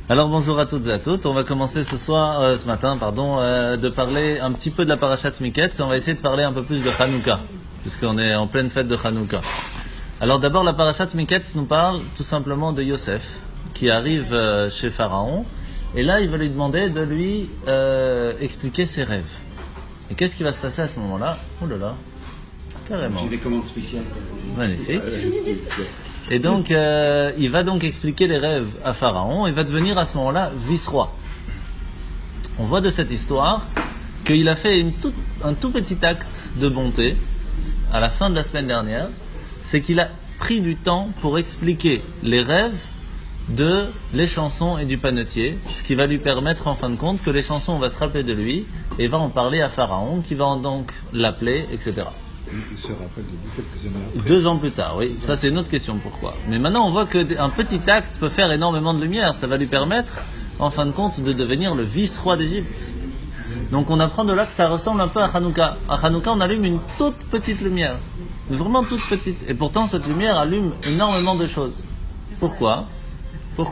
Alors bonjour à toutes et à toutes. On va commencer ce matin, de parler un petit peu de la parashat Miketz. On va essayer de parler un peu plus de Hanouka, puisqu'on est en pleine fête de Hanouka. Alors d'abord, la parashat Miketz nous parle tout simplement de Yosef, qui arrive chez Pharaon, et là il va lui demander de lui expliquer ses rêves. Et qu'est-ce qui va se passer à ce moment-là? Oh là là, carrément. J'ai des commandes spéciales. Magnifique. Et donc, il va donc expliquer les rêves à Pharaon et va devenir à ce moment-là vice-roi. On voit de cette histoire qu'il a fait un tout petit acte de bonté à la fin de la semaine dernière. C'est qu'il a pris du temps pour expliquer les rêves de les chansons et du panetier, ce qui va lui permettre en fin de compte que les chansons, on va se rappeler de lui et va en parler à Pharaon qui va donc l'appeler, etc. Il se rappelle de lui quelques années après. 2 ans plus tard, oui. Ça, c'est une autre question, pourquoi. Mais maintenant, on voit qu'un petit acte peut faire énormément de lumière. Ça va lui permettre, en fin de compte, de devenir le vice-roi d'Égypte. Donc, on apprend de là que ça ressemble un peu à Hanouka. À Hanouka, on allume une toute petite lumière. Vraiment toute petite. Et pourtant, cette lumière allume énormément de choses. Pourquoi? Il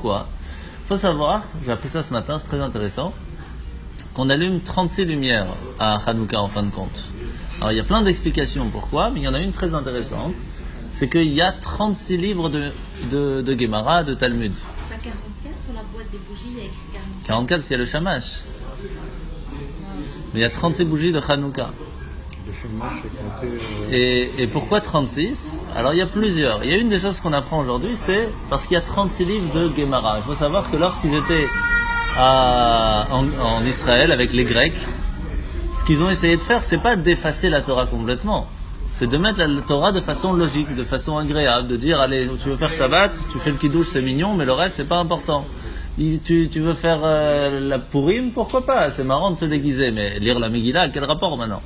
faut savoir, j'ai appris ça ce matin, c'est très intéressant, qu'on allume 36 lumières à Hanouka, en fin de compte. Alors il y a plein d'explications pourquoi, mais il y en a une très intéressante, c'est qu'il y a 36 livres de Gemara, de Talmud. Pas 44 sur la boîte des bougies, il y a écrit 44. 44, c'est le Shamash. Mais il y a 36 bougies de Hanouka. Le Shamash est compté. Et pourquoi 36? Alors il y a plusieurs. Il y a une des choses qu'on apprend aujourd'hui, c'est parce qu'il y a 36 livres de Gemara. Il faut savoir que lorsqu'ils étaient en Israël avec les Grecs, ce qu'ils ont essayé de faire, c'est pas d'effacer la Torah complètement. C'est de mettre la Torah de façon logique, de façon agréable, de dire, allez, tu veux faire Shabbat, tu fais le Kiddush, c'est mignon, mais le reste, c'est pas important. Tu veux faire la Purim, pourquoi pas? C'est marrant de se déguiser, mais lire la Megillah, quel rapport maintenant?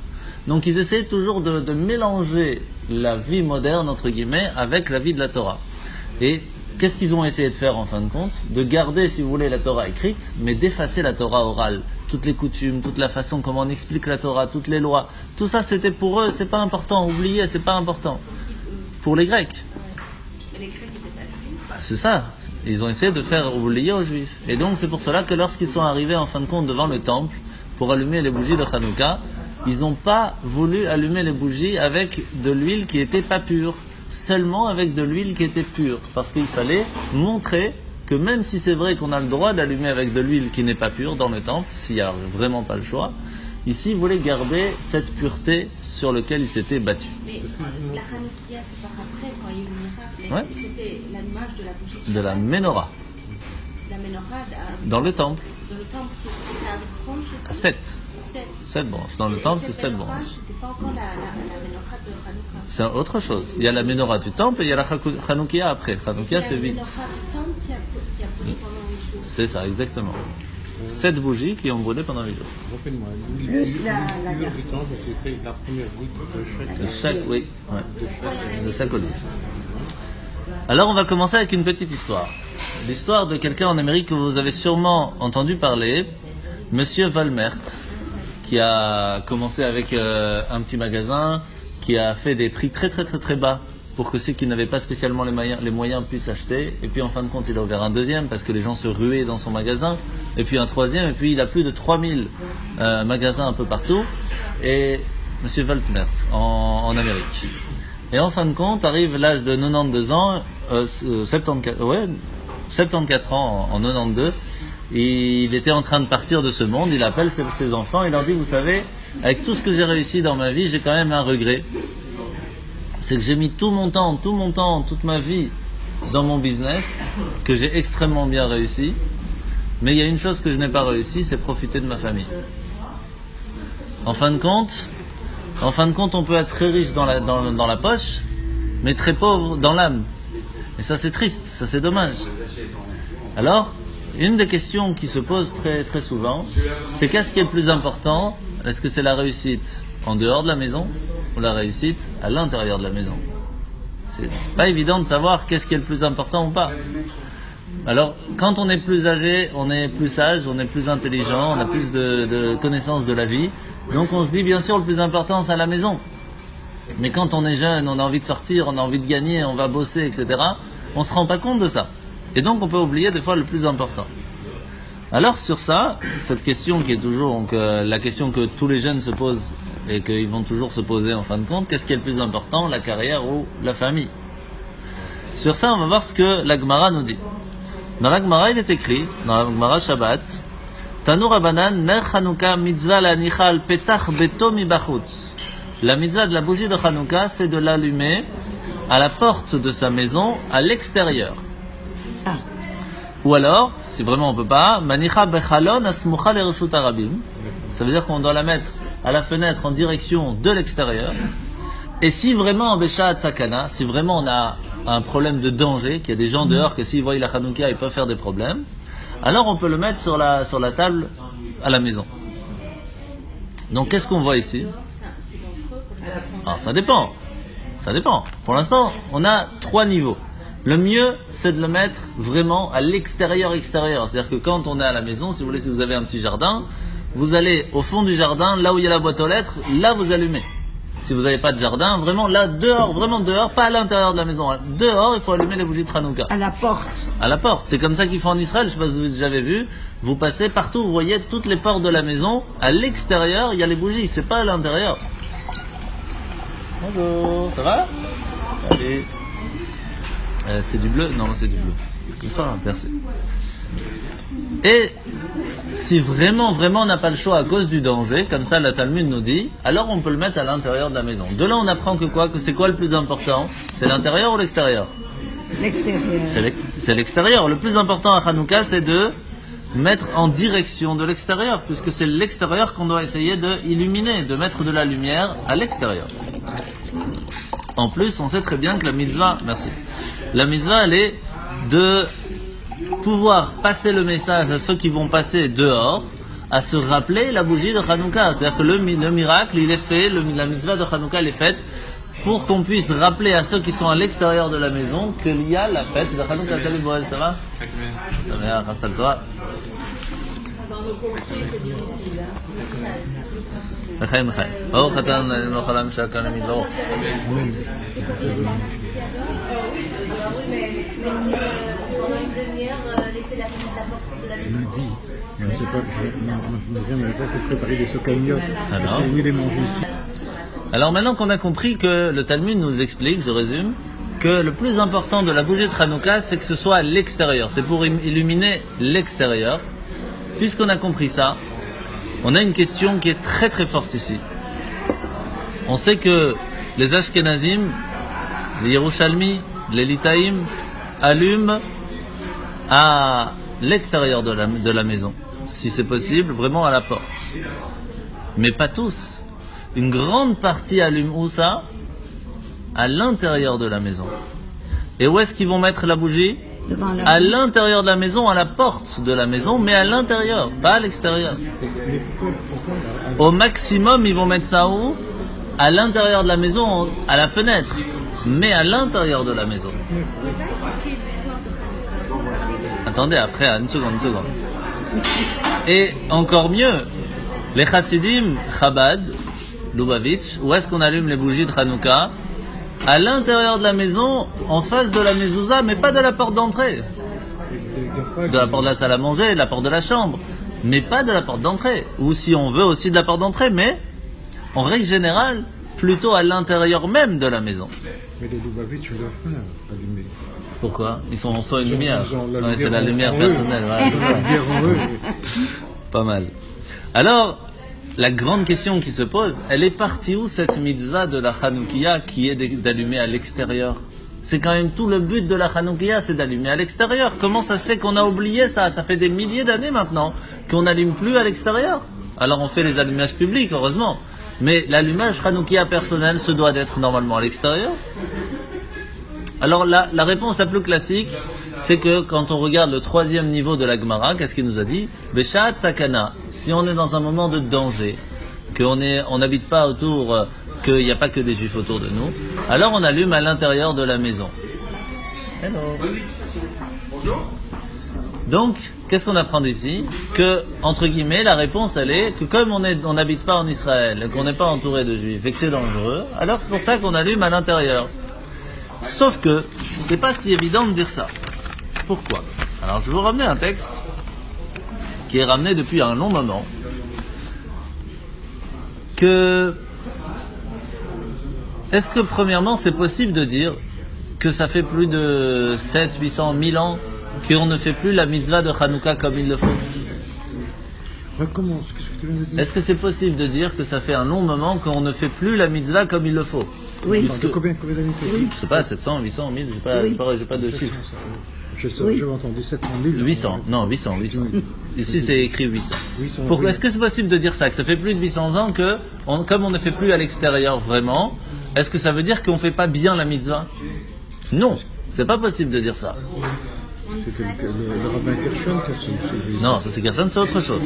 Donc ils essayaient toujours de mélanger la vie moderne, entre guillemets, avec la vie de la Torah. Et qu'est-ce qu'ils ont essayé de faire en fin de compte? De garder, si vous voulez, la Torah écrite, mais d'effacer la Torah orale. Toutes les coutumes, toute la façon comment on explique la Torah, toutes les lois. Tout ça, c'était pour eux, c'est pas important. Oubliez, c'est pas important. Pour les Grecs. Mais les Grecs n'étaient pas juifs. C'est ça. Ils ont essayé de faire oublier aux Juifs. Et donc, c'est pour cela que lorsqu'ils sont arrivés, en fin de compte, devant le temple, pour allumer les bougies de Hanouka, ils n'ont pas voulu allumer les bougies avec de l'huile qui n'était pas pure. Seulement avec de l'huile qui était pure. Parce qu'il fallait montrer que même si c'est vrai qu'on a le droit d'allumer avec de l'huile qui n'est pas pure dans le temple, s'il n'y a vraiment pas le choix, ici, ils voulaient garder cette pureté sur laquelle ils s'étaient battus. Mais la Hanoukia, c'est par après, quand il y a eu le miracle. Ouais. C'était l'allumage de la bougie. De la menorah, La menorah dans le temple. dans le temple, c'était à branche. 7. 7 branches. Dans le temple, c'est 7 branches. branches. C'était pas encore la menorah de Hanouka. C'est autre chose. Il y a la menorah du temple et il y a la Hanoukia après. Hanoukia, c'est 8. La menorah du temple qui a brûlé pendant 8 jours. C'est ça, exactement. 7 bougies qui ont brûlé pendant 8 jours. Rappelle-moi, la l'huile du temps, c'était la première goutte de chaque. Oui, ouais. De chaque olive. Alors on va commencer avec une petite histoire. L'histoire de quelqu'un en Amérique que vous avez sûrement entendu parler, Monsieur Valmert, qui a commencé avec un petit magasin, qui a fait des prix très très très très bas pour que ceux qui n'avaient pas spécialement les moyens puissent acheter. Et puis en fin de compte, il a ouvert un deuxième parce que les gens se ruaient dans son magasin. Et puis un troisième, et puis il a plus de 3000 magasins un peu partout. Et Monsieur Valmert en Amérique. Et en fin de compte, arrive l'âge de 92 ans, 74 ans en 92. Il était en train de partir de ce monde, il appelle ses enfants, il leur dit, vous savez, avec tout ce que j'ai réussi dans ma vie, j'ai quand même un regret. C'est que j'ai mis tout mon temps, toute ma vie dans mon business, que j'ai extrêmement bien réussi. Mais il y a une chose que je n'ai pas réussi, c'est profiter de ma famille. En fin de compte, on peut être très riche dans la poche, mais très pauvre dans l'âme. Et ça c'est triste, ça c'est dommage. Alors, une des questions qui se pose très, très souvent, c'est qu'est-ce qui est le plus important? Est-ce que c'est la réussite en dehors de la maison ou la réussite à l'intérieur de la maison? C'est pas évident de savoir qu'est-ce qui est le plus important ou pas. Alors, quand on est plus âgé, on est plus sage, on est plus intelligent, on a plus de connaissances de la vie. Donc on se dit bien sûr le plus important c'est à la maison. Mais quand on est jeune, on a envie de sortir, on a envie de gagner, on va bosser, etc. On ne se rend pas compte de ça. Et donc on peut oublier des fois le plus important. Alors sur ça, cette question qui est toujours donc, la question que tous les jeunes se posent et qu'ils vont toujours se poser en fin de compte, qu'est-ce qui est le plus important, la carrière ou la famille? Sur ça, on va voir ce que la Gemara nous dit. Dans la Gemara, il est écrit, dans la Gemara Shabbat, Tanu Rabbanan, Ner Chanukah mitzvah la nichal petach beto mi bachutz. La mitzvah de la bougie de Chanukah, c'est de l'allumer à la porte de sa maison, à l'extérieur. Ou alors, si vraiment on peut pas, manicha bechalon asmucha lereshut harabim. Ça veut dire qu'on doit la mettre à la fenêtre en direction de l'extérieur. Et si vraiment en Beshat Sakana, si vraiment on a un problème de danger, qu'il y a des gens dehors que s'ils voient la Hanouka, ils peuvent faire des problèmes, alors on peut le mettre sur la table à la maison. Donc qu'est-ce qu'on voit ici? C'est dangereux pour les personnes. Alors ça dépend. Ça dépend. Pour l'instant, on a 3 niveaux. Le mieux, c'est de le mettre vraiment à l'extérieur. C'est-à-dire que quand on est à la maison, si vous voulez, si vous avez un petit jardin, vous allez au fond du jardin, là où il y a la boîte aux lettres, là vous allumez. Si vous n'avez pas de jardin, vraiment là, dehors, vraiment dehors, pas à l'intérieur de la maison. Dehors, il faut allumer les bougies de Hanouka. À la porte. À la porte. C'est comme ça qu'ils font en Israël, je ne sais pas si vous avez déjà vu. Vous passez partout, vous voyez toutes les portes de la maison. À l'extérieur, il y a les bougies, c'est pas à l'intérieur. Bonjour, ça va? Allez. C'est du bleu? Non, c'est du bleu. Bonsoir, merci. Et si vraiment on n'a pas le choix à cause du danger, comme ça la Talmud nous dit, alors on peut le mettre à l'intérieur de la maison. De là, on apprend que quoi? Que c'est quoi le plus important? C'est l'intérieur ou l'extérieur? L'extérieur. C'est l'extérieur. Le plus important à Hanouka, c'est de mettre en direction de l'extérieur, puisque c'est l'extérieur qu'on doit essayer de illuminer, de mettre de la lumière à l'extérieur. En plus, on sait très bien que la mitzvah, merci, la mitzvah, elle est de pouvoir passer le message à ceux qui vont passer dehors, à se rappeler la bougie de Hanouka. C'est-à-dire que le miracle, il est fait, la mitzvah de Hanouka, elle est faite pour qu'on puisse rappeler à ceux qui sont à l'extérieur de la maison qu'il y a la fête de Hanouka. Salut Boaz, ça va? Ça va, installe-toi. Dans nos contrées, c'est difficile. Mechaim. Baruch Atan Eloheinu Olam She'akal Midbaro. Je ne sais pas, je n'avais pas fait préparer des socagnottes. C'est lui les manger ici. Alors maintenant qu'on a compris que le Talmud nous explique, je résume, que le plus important de la bougie de Hanouka, c'est que ce soit à l'extérieur. C'est pour illuminer l'extérieur. Puisqu'on a compris ça, on a une question qui est très très forte ici. On sait que les Ashkenazim, les Yerushalmi, les Litaïm allument à l'extérieur de la maison. Si c'est possible, vraiment à la porte. Mais pas tous. Une grande partie allume où ça? À l'intérieur de la maison. Et où est-ce qu'ils vont mettre la bougie? À l'intérieur de la maison, à la porte de la maison, mais à l'intérieur, pas à l'extérieur. Au maximum, ils vont mettre ça où? À l'intérieur de la maison, à la fenêtre, mais à l'intérieur de la maison. Attendez, après, une seconde. Et encore mieux, les Chassidim, Chabad, Lubavitch, où est-ce qu'on allume les bougies de Hanouka? À l'intérieur de la maison, en face de la mezouza, mais pas de la porte d'entrée. De la porte de la salle à manger, de la porte de la chambre, mais pas de la porte d'entrée. Ou si on veut aussi de la porte d'entrée, mais en règle générale, plutôt à l'intérieur même de la maison. Mais les Lubavitch, je ne dois pas allumer. Pourquoi? Ils sont en soi une lumière. Ouais, c'est la lumière personnelle. Ouais, c'est ça. Pas mal. Alors, la grande question qui se pose, elle est partie où cette mitzvah de la Hanoukia qui est d'allumer à l'extérieur? C'est quand même tout le but de la Hanoukia, c'est d'allumer à l'extérieur. Comment ça se fait qu'on a oublié ça? Ça fait des milliers d'années maintenant qu'on n'allume plus à l'extérieur. Alors on fait les allumages publics, heureusement. Mais l'allumage Hanoukia personnel se doit d'être normalement à l'extérieur. Alors la réponse la plus classique, c'est que quand on regarde le 3e niveau de la Gemara, qu'est-ce qu'il nous a dit? Beshat Sakana. Si on est dans un moment de danger, qu'on n'habite pas autour, qu'il n'y a pas que des juifs autour de nous, alors on allume à l'intérieur de la maison. Hello. Bonjour. Donc, qu'est-ce qu'on apprend d'ici? Que, entre guillemets, la réponse, elle est que comme on n'habite pas en Israël, et qu'on n'est pas entouré de juifs, et que c'est dangereux, alors c'est pour ça qu'on allume à l'intérieur. Sauf que, c'est pas si évident de dire ça. Pourquoi? Alors, je vais vous ramener un texte qui est ramené depuis un long moment, que est-ce que premièrement c'est possible de dire que ça fait plus de 7, 800, 1000 ans qu'on ne fait plus la mitzvah de Hanouka comme il le faut? Recommence, qu'est-ce que tu viens de dire? Est-ce que c'est possible de dire que ça fait un long moment qu'on ne fait plus la mitzvah comme il le faut? Oui. Puisque... Combien d'années Je sais pas, 700, 800, 1000, j'ai pas de chiffre. J'avais entendu 700 000. 800, non, 800. Ici, c'est écrit 800. Oui. Est-ce que c'est possible de dire ça, que ça fait plus de 800 ans que, comme on ne fait plus à l'extérieur vraiment, est-ce que ça veut dire qu'on ne fait pas bien la mitzvah? Non, c'est pas possible de dire ça. C'est que le rabbin Gershon fait son... Non, ça c'est Gershon, c'est autre chose.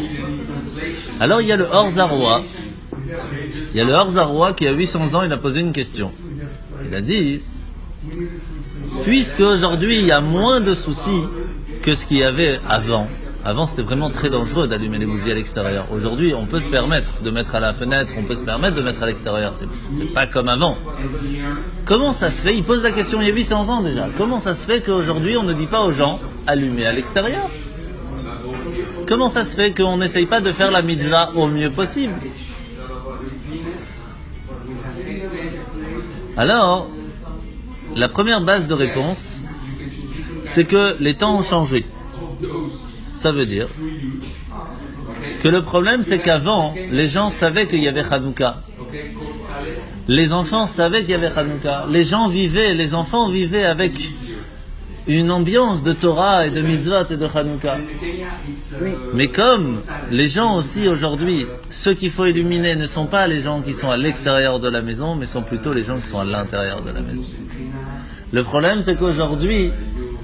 Alors il y a le Or Zaroua. Il y a le Or Zaroua qui a 800 ans, il a posé une question. Il a dit, puisque aujourd'hui il y a moins de soucis que ce qu'il y avait avant. Avant c'était vraiment très dangereux d'allumer les bougies à l'extérieur. Aujourd'hui on peut se permettre de mettre à la fenêtre, on peut se permettre de mettre à l'extérieur. C'est pas comme avant. Comment ça se fait? Il pose la question il y a 800 ans déjà. Comment ça se fait qu'aujourd'hui on ne dit pas aux gens allumer à l'extérieur? Comment ça se fait qu'on n'essaye pas de faire la mitzvah au mieux possible? Alors, la première base de réponse, c'est que les temps ont changé. Ça veut dire que le problème, c'est qu'avant, les gens savaient qu'il y avait Hanouka. Les enfants savaient qu'il y avait Hanouka. Les enfants vivaient avec une ambiance de Torah et de mitzvot et de Hanouka. Mais comme les gens aussi aujourd'hui, ceux qu'il faut illuminer ne sont pas les gens qui sont à l'extérieur de la maison, mais sont plutôt les gens qui sont à l'intérieur de la maison. Le problème, c'est qu'aujourd'hui,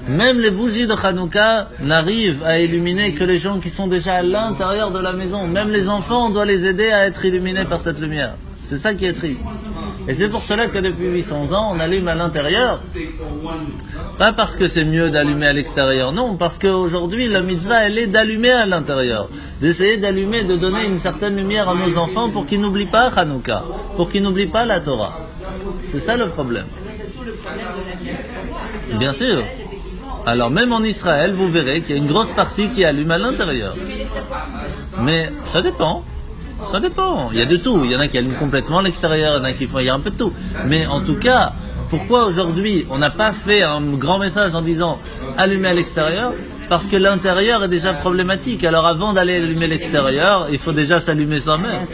même les bougies de Hanouka n'arrivent à illuminer que les gens qui sont déjà à l'intérieur de la maison. Même les enfants, on doit les aider à être illuminés par cette lumière. C'est ça qui est triste. Et c'est pour cela que depuis 800 ans, on allume à l'intérieur. Pas parce que c'est mieux d'allumer à l'extérieur, non, parce qu'aujourd'hui, la mitzvah, elle est d'allumer à l'intérieur. D'essayer d'allumer, de donner une certaine lumière à nos enfants pour qu'ils n'oublient pas Hanouka, pour qu'ils n'oublient pas la Torah. C'est ça le problème. Bien sûr. Alors même en Israël, vous verrez qu'il y a une grosse partie qui allume à l'intérieur. Mais ça dépend. Ça dépend. Il y a de tout. Il y en a qui allument complètement à l'extérieur, il y en a qui font, il y a un peu de tout. Mais en tout cas, pourquoi aujourd'hui on n'a pas fait un grand message en disant allumer à l'extérieur? Parce que l'intérieur est déjà problématique. Alors avant d'aller allumer l'extérieur, il faut déjà s'allumer soi-même.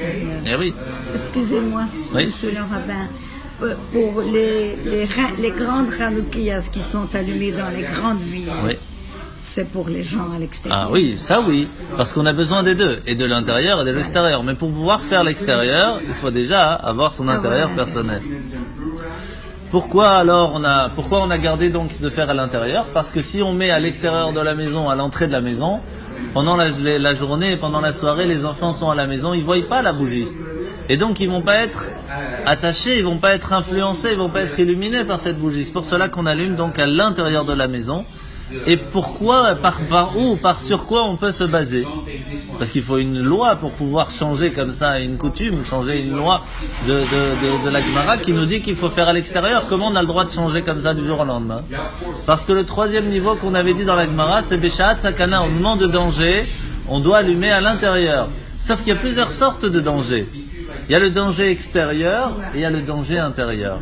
Eh oui. Excusez-moi, oui. Monsieur le rabbin. Pour les grandes Hanoukiyas qui sont allumées dans les grandes villes, oui. C'est pour les gens à l'extérieur. Ah oui, ça oui, parce qu'on a besoin des deux, et de l'intérieur et de l'extérieur. Mais pour pouvoir faire l'extérieur, il faut déjà avoir son intérieur personnel. Pourquoi alors pourquoi on a gardé donc de faire à l'intérieur? Parce que si on met à l'extérieur de la maison, à l'entrée de la maison, pendant la journée et pendant la soirée, les enfants sont à la maison, ils ne voient pas la bougie. Et donc ils vont pas être attachés, ils vont pas être influencés, ils vont pas être illuminés par cette bougie. C'est pour cela qu'on allume donc à l'intérieur de la maison. Et pourquoi, sur quoi on peut se baser? Parce qu'il faut une loi pour pouvoir changer comme ça une coutume, changer une loi de la Gemara qui nous dit qu'il faut faire à l'extérieur. Comment on a le droit de changer comme ça du jour au lendemain? Parce que le troisième niveau qu'on avait dit dans la Gemara, c'est Beshat Sakana, au moment de danger, on doit allumer à l'intérieur. Sauf qu'il y a plusieurs sortes de dangers. Il y a le danger extérieur et il y a le danger intérieur.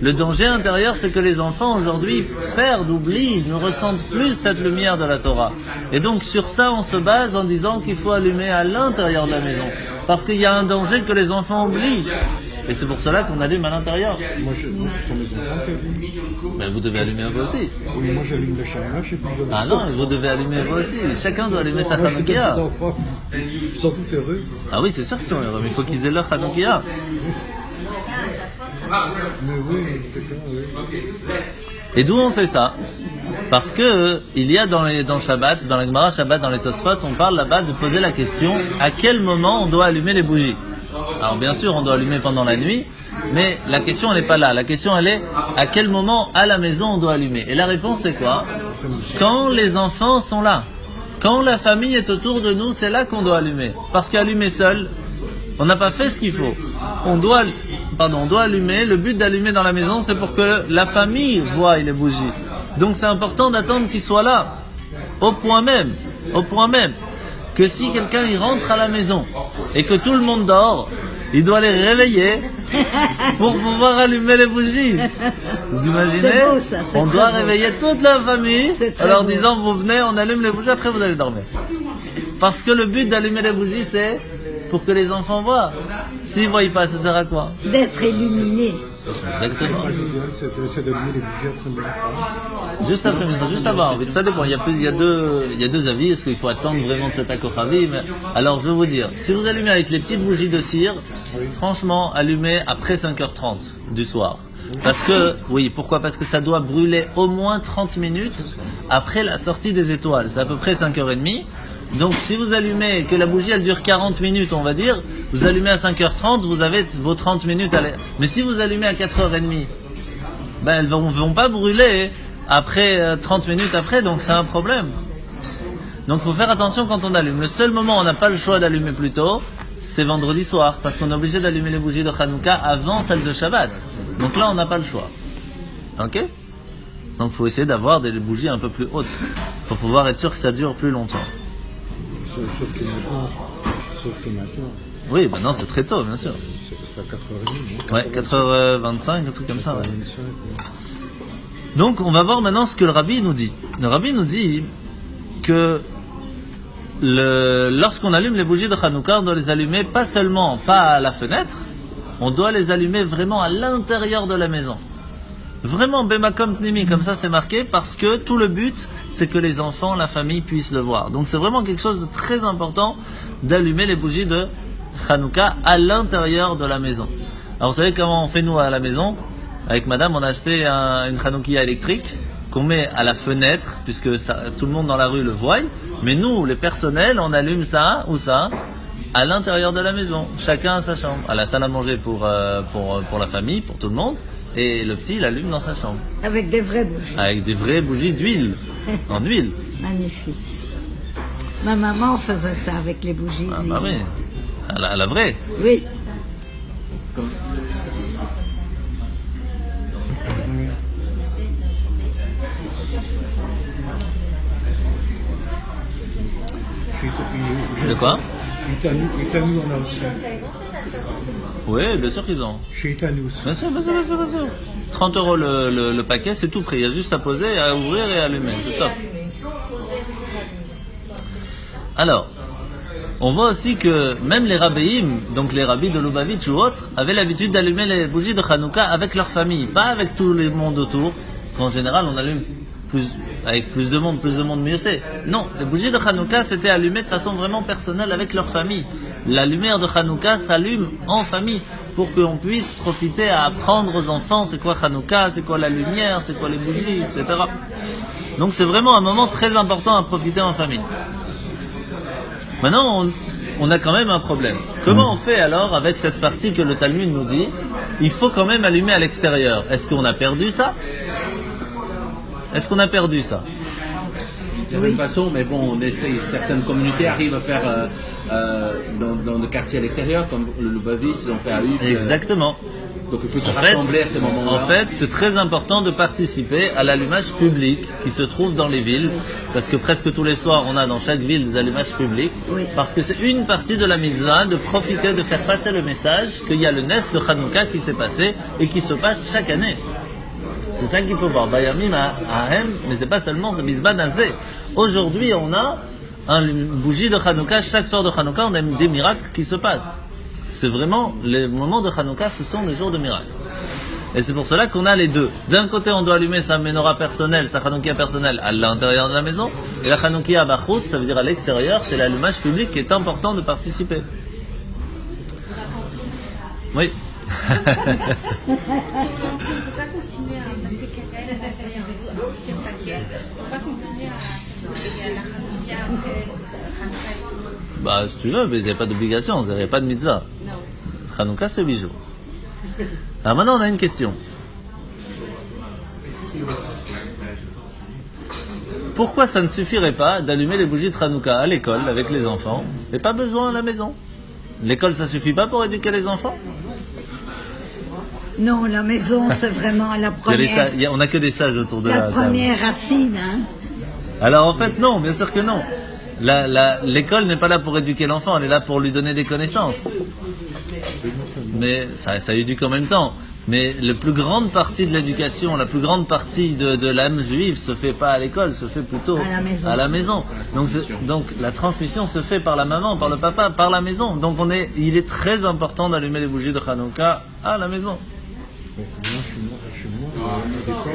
Le danger intérieur, c'est que les enfants aujourd'hui perdent, oublient, ne ressentent plus cette lumière de la Torah. Et donc sur ça, on se base en disant qu'il faut allumer à l'intérieur de la maison. Parce qu'il y a un danger que les enfants oublient. Et c'est pour cela qu'on allume à l'intérieur. Moi, ce sont mes enfants qui allument. Mais vous devez allumer vous aussi. Oui, moi j'allume le chamallow, je sais plus. Ah non, vous devez allumer vous aussi. Chacun doit allumer sa Hanoukia. Les enfants, ils sont tous heureux. Ah oui, c'est sûr qu'ils sont heureux, mais il faut qu'ils aient leur Hanoukia. Mais oui, c'est ça, oui. Et d'où on sait ça? Parce que il y a dans Shabbat, dans la Gemara Shabbat, dans les Tosfot, on parle là-bas de poser la question à quel moment on doit allumer les bougies. Alors bien sûr, on doit allumer pendant la nuit, mais la question elle n'est pas là. La question elle est à quel moment à la maison on doit allumer. Et la réponse c'est quoi? Quand les enfants sont là, quand la famille est autour de nous, c'est là qu'on doit allumer. Parce qu'allumer seul, on n'a pas fait ce qu'il faut. On doit allumer. Le but d'allumer dans la maison, c'est pour que la famille voie les bougies. Donc c'est important d'attendre qu'ils soient là, au point même, que si quelqu'un il rentre à la maison et que tout le monde dort, il doit les réveiller pour pouvoir allumer les bougies. Vous imaginez? C'est beau, ça, c'est on très doit beau. réveiller toute la famille C'est en leur très beau. disant vous venez, on allume les bougies, après vous allez dormir. Parce que le but d'allumer les bougies, c'est pour que les enfants voient. S'ils ne voient pas, ça sert à quoi? D'être illuminé. Exactement. L'idéal, c'est d'allumer les bougies après le Juste après, juste avant. Ça dépend. Il y a deux avis. Est-ce qu'il faut attendre vraiment de cet Akochavi? Alors, je vais vous dire. Si vous allumez avec les petites bougies de cire, franchement, allumez après 5h30 du soir. Parce que, oui, pourquoi? Parce que ça doit brûler au moins 30 minutes après la sortie des étoiles. C'est à peu près 5h30. Donc, si vous allumez, que la bougie, elle dure 40 minutes, on va dire, vous allumez à 5h30, vous avez vos 30 minutes à Mais si vous allumez à 4h30, ben, elles vont pas brûler après 30 minutes après, donc c'est un problème. Donc, faut faire attention quand on allume. Le seul moment où on n'a pas le choix d'allumer plus tôt, c'est vendredi soir, parce qu'on est obligé d'allumer les bougies de Hanouka avant celle de Shabbat. Donc là, on n'a pas le choix. Ok? Donc, faut essayer d'avoir des bougies un peu plus hautes, pour pouvoir être sûr que ça dure plus longtemps. Sauf que maintenant, Oui, maintenant c'est très tôt, bien sûr. c'est à 4h30. Ouais, 4h25, un truc comme ça. Ouais. Donc, on va voir maintenant ce que le rabbi nous dit. Le rabbi nous dit que lorsqu'on allume les bougies de Hanouka, on doit les allumer pas seulement, pas à la fenêtre, on doit les allumer vraiment à l'intérieur de la maison. Vraiment, Bemakom Pnimi, comme ça c'est marqué, parce que tout le but, c'est que les enfants, la famille puissent le voir. Donc c'est vraiment quelque chose de très important d'allumer les bougies de Hanouka à l'intérieur de la maison. Alors vous savez comment on fait nous à la maison? Avec madame, on a acheté une Hanoukia électrique qu'on met à la fenêtre, puisque tout le monde dans la rue le voit. Mais nous, les personnels, on allume ça, ou ça, à l'intérieur de la maison. Chacun à sa chambre. À la salle à manger pour la famille, pour tout le monde. Et le petit, il allume dans sa chambre. Avec des vraies bougies. Avec des vraies bougies d'huile. En huile. Magnifique. Ma maman faisait ça avec les bougies. Ah bah oui. À la vraie. Oui. De quoi? Itanu, on a aussi. Oui, bien sûr qu'ils ont. Chez Itanus. Bien sûr. 30 € le paquet, c'est tout prêt. Il y a juste à poser, à ouvrir et à allumer. C'est top. Alors, on voit aussi que même les rabbéim, donc les rabbis de Lubavitch ou autres, avaient l'habitude d'allumer les bougies de Hanouka avec leur famille, pas avec tout le monde autour. En général, on allume avec plus de monde mieux c'est. Non, les bougies de Hanouka c'était allumé de façon vraiment personnelle avec leur famille. La lumière de Hanouka s'allume en famille pour qu'on puisse profiter à apprendre aux enfants c'est quoi Hanouka, c'est quoi la lumière, c'est quoi les bougies, etc. Donc c'est vraiment un moment très important à profiter en famille. Maintenant, on a quand même un problème. Comment on fait alors avec cette partie que le Talmud nous dit? Il faut quand même allumer à l'extérieur. Est-ce qu'on a perdu ça? Est-ce qu'on a perdu ça? De certaine façon, mais bon, on essaye. Certaines communautés arrivent à faire dans le quartier à l'extérieur, comme le Lubavitch, ils ont fait à Hugues. Exactement. Donc il faut se rassembler à ces moments-là. En fait, c'est très important de participer à l'allumage public qui se trouve dans les villes, parce que presque tous les soirs, on a dans chaque ville des allumages publics, parce que c'est une partie de la mitzvah de profiter, de faire passer le message qu'il y a le Nes de Hanouka qui s'est passé et qui se passe chaque année. C'est ça qu'il faut voir. Bayamim Ahem, mais c'est pas seulement ce Mizbah Nazé. Aujourd'hui, on a une bougie de Hanouka. Chaque soir de Hanouka, on a des miracles qui se passent. C'est vraiment, les moments de Hanouka, ce sont les jours de miracles. Et c'est pour cela qu'on a les deux. D'un côté, on doit allumer sa menorah personnelle, sa Hanoukia personnelle à l'intérieur de la maison. Et la Hanoukia Bachout, ça veut dire à l'extérieur, c'est l'allumage public qui est important de participer. Oui. On ne peut pas continuer à, parce que quelqu'un a fait un deuxième paquet, on ne peut pas continuer à la Hanoukia après Hanouka. Bah, si tu veux, mais il n'y a pas d'obligation, il n'y a pas de mitzvah. Non. Hanouka, c'est 8 jours. Alors maintenant, on a une question. Pourquoi ça ne suffirait pas d'allumer les bougies de Hanouka à l'école avec les enfants et pas besoin à la maison? L'école, ça suffit pas pour éduquer les enfants? Non, la maison, c'est vraiment la première. On n'a que des sages autour de la la première racine, hein. Alors en fait, non, bien sûr que non. l'école n'est pas là pour éduquer l'enfant, elle est là pour lui donner des connaissances. Mais ça éduque en même temps. Mais la plus grande partie de l'éducation, la plus grande partie de l'âme juive se fait pas à l'école, se fait plutôt à la maison. Donc la transmission se fait par la maman, par le papa, par la maison. Donc il est très important d'allumer les bougies de Hanouka à la maison. Moi, je suis mort à l'époque,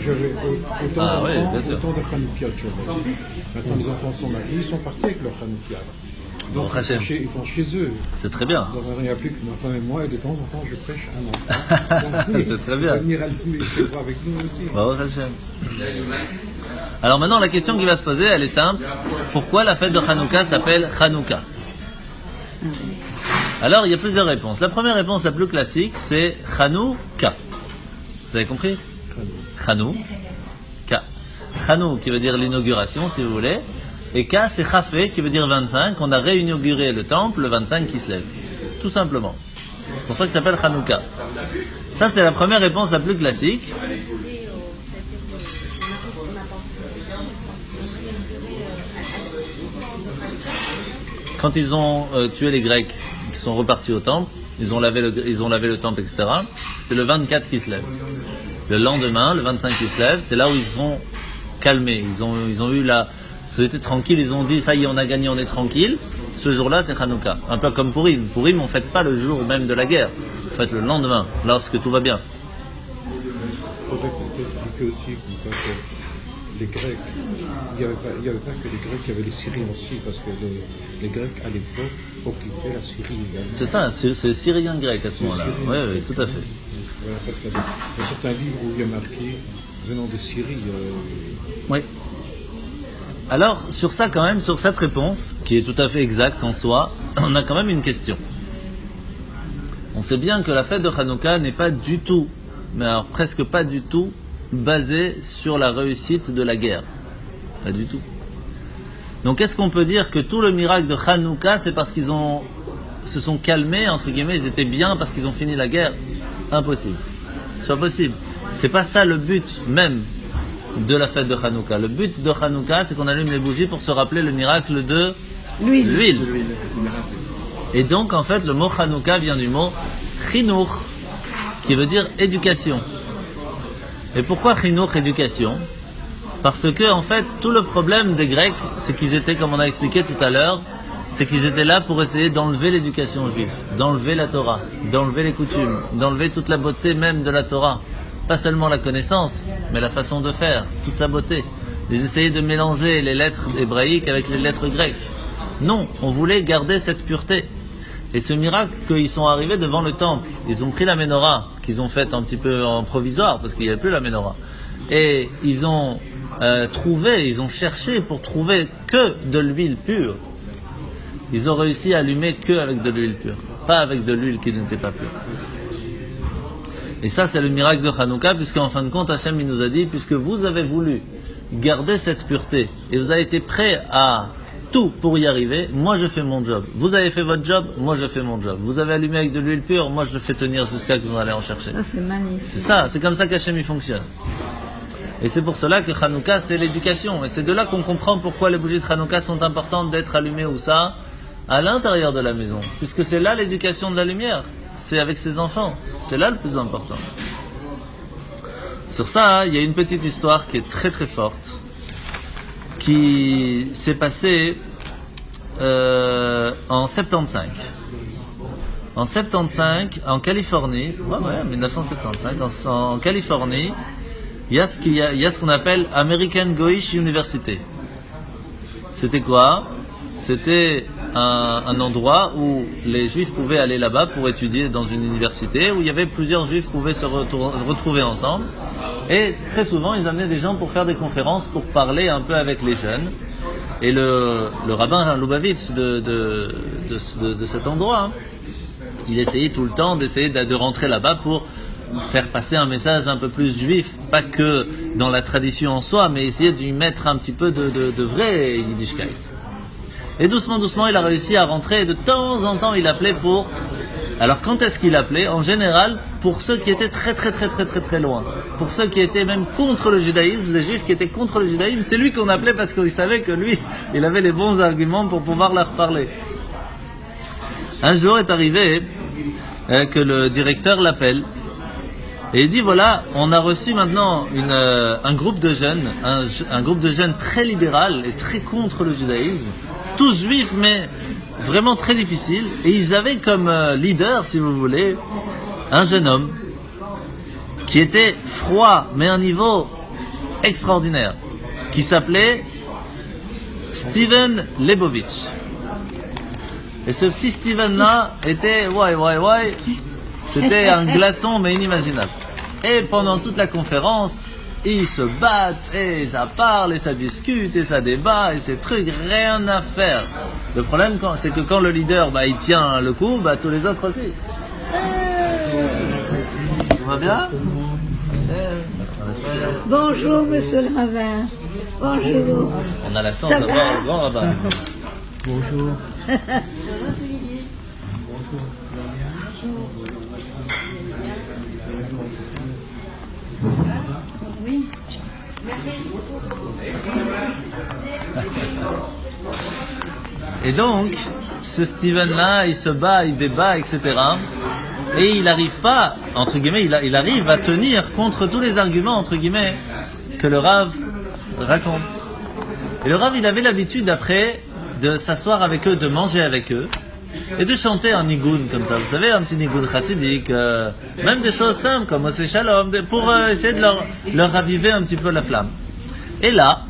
j'avais autant de Hanoukiat que j'avais. Maintenant, les enfants sont mariés, ils sont partis avec leur Hanoukiat. Donc, ils vont chez eux. C'est très bien. Donc, il n'y a plus que ma femme et moi, et de temps en temps, je prêche un enfant. C'est très bien. Venir allumer les célébrer avec nous aussi. Alors maintenant, la question qui va se poser, elle est simple. Pourquoi la fête de Hanouka s'appelle Hanouka? Alors, il y a plusieurs réponses. La première réponse, la plus classique, c'est Hanouka. Vous avez compris? Hanouka. Hanou, qui veut dire l'inauguration, si vous voulez. Et Ka, c'est Chafé, qui veut dire 25. On a réinauguré le temple, le 25 qui se lève. Tout simplement. C'est pour ça que ça s'appelle Hanouka. Ça, c'est la première réponse la plus classique. Quand ils ont tué les Grecs, qui sont repartis au temple, ils ont lavé le temple, etc. C'est le 24 qui se lève. Le lendemain, le 25 qui se lève, c'est là où ils sont calmés. Ils ont eu c'était tranquille, ils ont dit, ça y est, on a gagné, on est tranquille. Ce jour-là, c'est Hanouka. Un peu comme Purim. Purim, on ne fête pas le jour même de la guerre. On fête le lendemain, lorsque tout va bien. Il faudrait expliquer aussi que les Grecs, il n'y avait pas que les Grecs, il y avait les Syriens aussi, parce que les Grecs, à l'époque, occupaient la Syrie également. C'est ça, c'est syrien grec à ce moment-là. Oui, tout à fait. Voilà, parce qu'il y a certains livres où il y a marqué venant de Syrie. Oui. Alors, sur ça quand même, sur cette réponse, qui est tout à fait exacte en soi, on a quand même une question. On sait bien que la fête de Hanouka n'est pas du tout, mais alors presque pas du tout, basée sur la réussite de la guerre. Pas du tout. Donc est-ce qu'on peut dire que tout le miracle de Hanouka, c'est parce qu'ils se sont calmés, entre guillemets, ils étaient bien parce qu'ils ont fini la guerre? Impossible. C'est pas possible. C'est pas ça le but même de la fête de Hanouka. Le but de Hanouka, c'est qu'on allume les bougies pour se rappeler le miracle de l'huile. Et donc, en fait, le mot Hanouka vient du mot Chinour, qui veut dire éducation. Et pourquoi Chinour, éducation? Parce que, en fait, tout le problème des Grecs, c'est qu'ils étaient, comme on a expliqué tout à l'heure, c'est qu'ils étaient là pour essayer d'enlever l'éducation juive, d'enlever la Torah, d'enlever les coutumes, d'enlever toute la beauté même de la Torah. Pas seulement la connaissance, mais la façon de faire, toute sa beauté. Ils essayaient de mélanger les lettres hébraïques avec les lettres grecques. Non, on voulait garder cette pureté. Et ce miracle qu'ils sont arrivés devant le temple, ils ont pris la menorah, qu'ils ont faite un petit peu en provisoire, parce qu'il n'y avait plus la menorah. Et ils ont ils ont cherché pour trouver que de l'huile pure. Ils ont réussi à allumer que avec de l'huile pure, pas avec de l'huile qui n'était pas pure. Et ça, c'est le miracle de Hanouka, puisqu'en fin de compte, Hachem il nous a dit, puisque vous avez voulu garder cette pureté, et vous avez été prêt à tout pour y arriver, moi je fais mon job. Vous avez fait votre job, moi je fais mon job. Vous avez allumé avec de l'huile pure, moi je le fais tenir jusqu'à que vous allez en chercher. Ça, c'est magnifique. C'est ça, c'est comme ça qu'Hachem il fonctionne. Et c'est pour cela que Hanouka, c'est l'éducation. Et c'est de là qu'on comprend pourquoi les bougies de Hanouka sont importantes d'être allumées où ça? À l'intérieur de la maison. Puisque c'est là l'éducation de la lumière. C'est avec ses enfants. C'est là le plus important. Sur ça, il y a une petite histoire qui est très très forte, qui s'est passée en 75. En 75, en Californie, 1975, en Californie, il y a ce qu'on appelle American Goyish University. C'était quoi? C'était un endroit où les juifs pouvaient aller là-bas pour étudier dans une université, où il y avait plusieurs juifs qui pouvaient se retrouver ensemble. Et très souvent, ils amenaient des gens pour faire des conférences, pour parler un peu avec les jeunes. Et le rabbin Lubavitch de cet endroit, il essayait tout le temps d'essayer de rentrer là-bas pour faire passer un message un peu plus juif, pas que dans la tradition en soi, mais essayer d'y mettre un petit peu de vrai Yiddishkeit. Et doucement, il a réussi à rentrer, et de temps en temps, il appelait pour Alors quand est-ce qu'il appelait? En général, pour ceux qui étaient très loin. Pour ceux qui étaient même contre le judaïsme, les juifs qui étaient contre le judaïsme, c'est lui qu'on appelait parce qu'il savait que lui, il avait les bons arguments pour pouvoir leur parler. Un jour est arrivé que le directeur l'appelle et il dit voilà, on a reçu maintenant un groupe de jeunes, un groupe de jeunes très libéral et très contre le judaïsme, tous juifs mais vraiment très difficiles, et ils avaient comme leader, si vous voulez, un jeune homme qui était froid mais à un niveau extraordinaire, qui s'appelait Steven Lebovitch. Et ce petit Steven là était c'était un glaçon mais inimaginable. Et pendant toute la conférence, ils se battent, et ça parle, et ça discute, et ça débat, et ces trucs, rien à faire. Le problème, c'est que quand le leader, il tient le coup, tous les autres aussi. Tout va bien? Bonjour, monsieur le rabbin. Bonjour. On a la chance d'avoir le grand rabbin. Bonjour. Oui. Et donc, ce Steven-là, il se bat, il débat, etc. Et il n'arrive pas, entre guillemets, il arrive à tenir contre tous les arguments, entre guillemets, que le Rav raconte. Et le Rav, il avait l'habitude, après, de s'asseoir avec eux, de manger avec eux, et de chanter un nigoun comme ça. Vous savez, un petit nigoun chassidique, même des choses simples comme Osé Shalom, pour essayer de leur raviver un petit peu la flamme. Et là,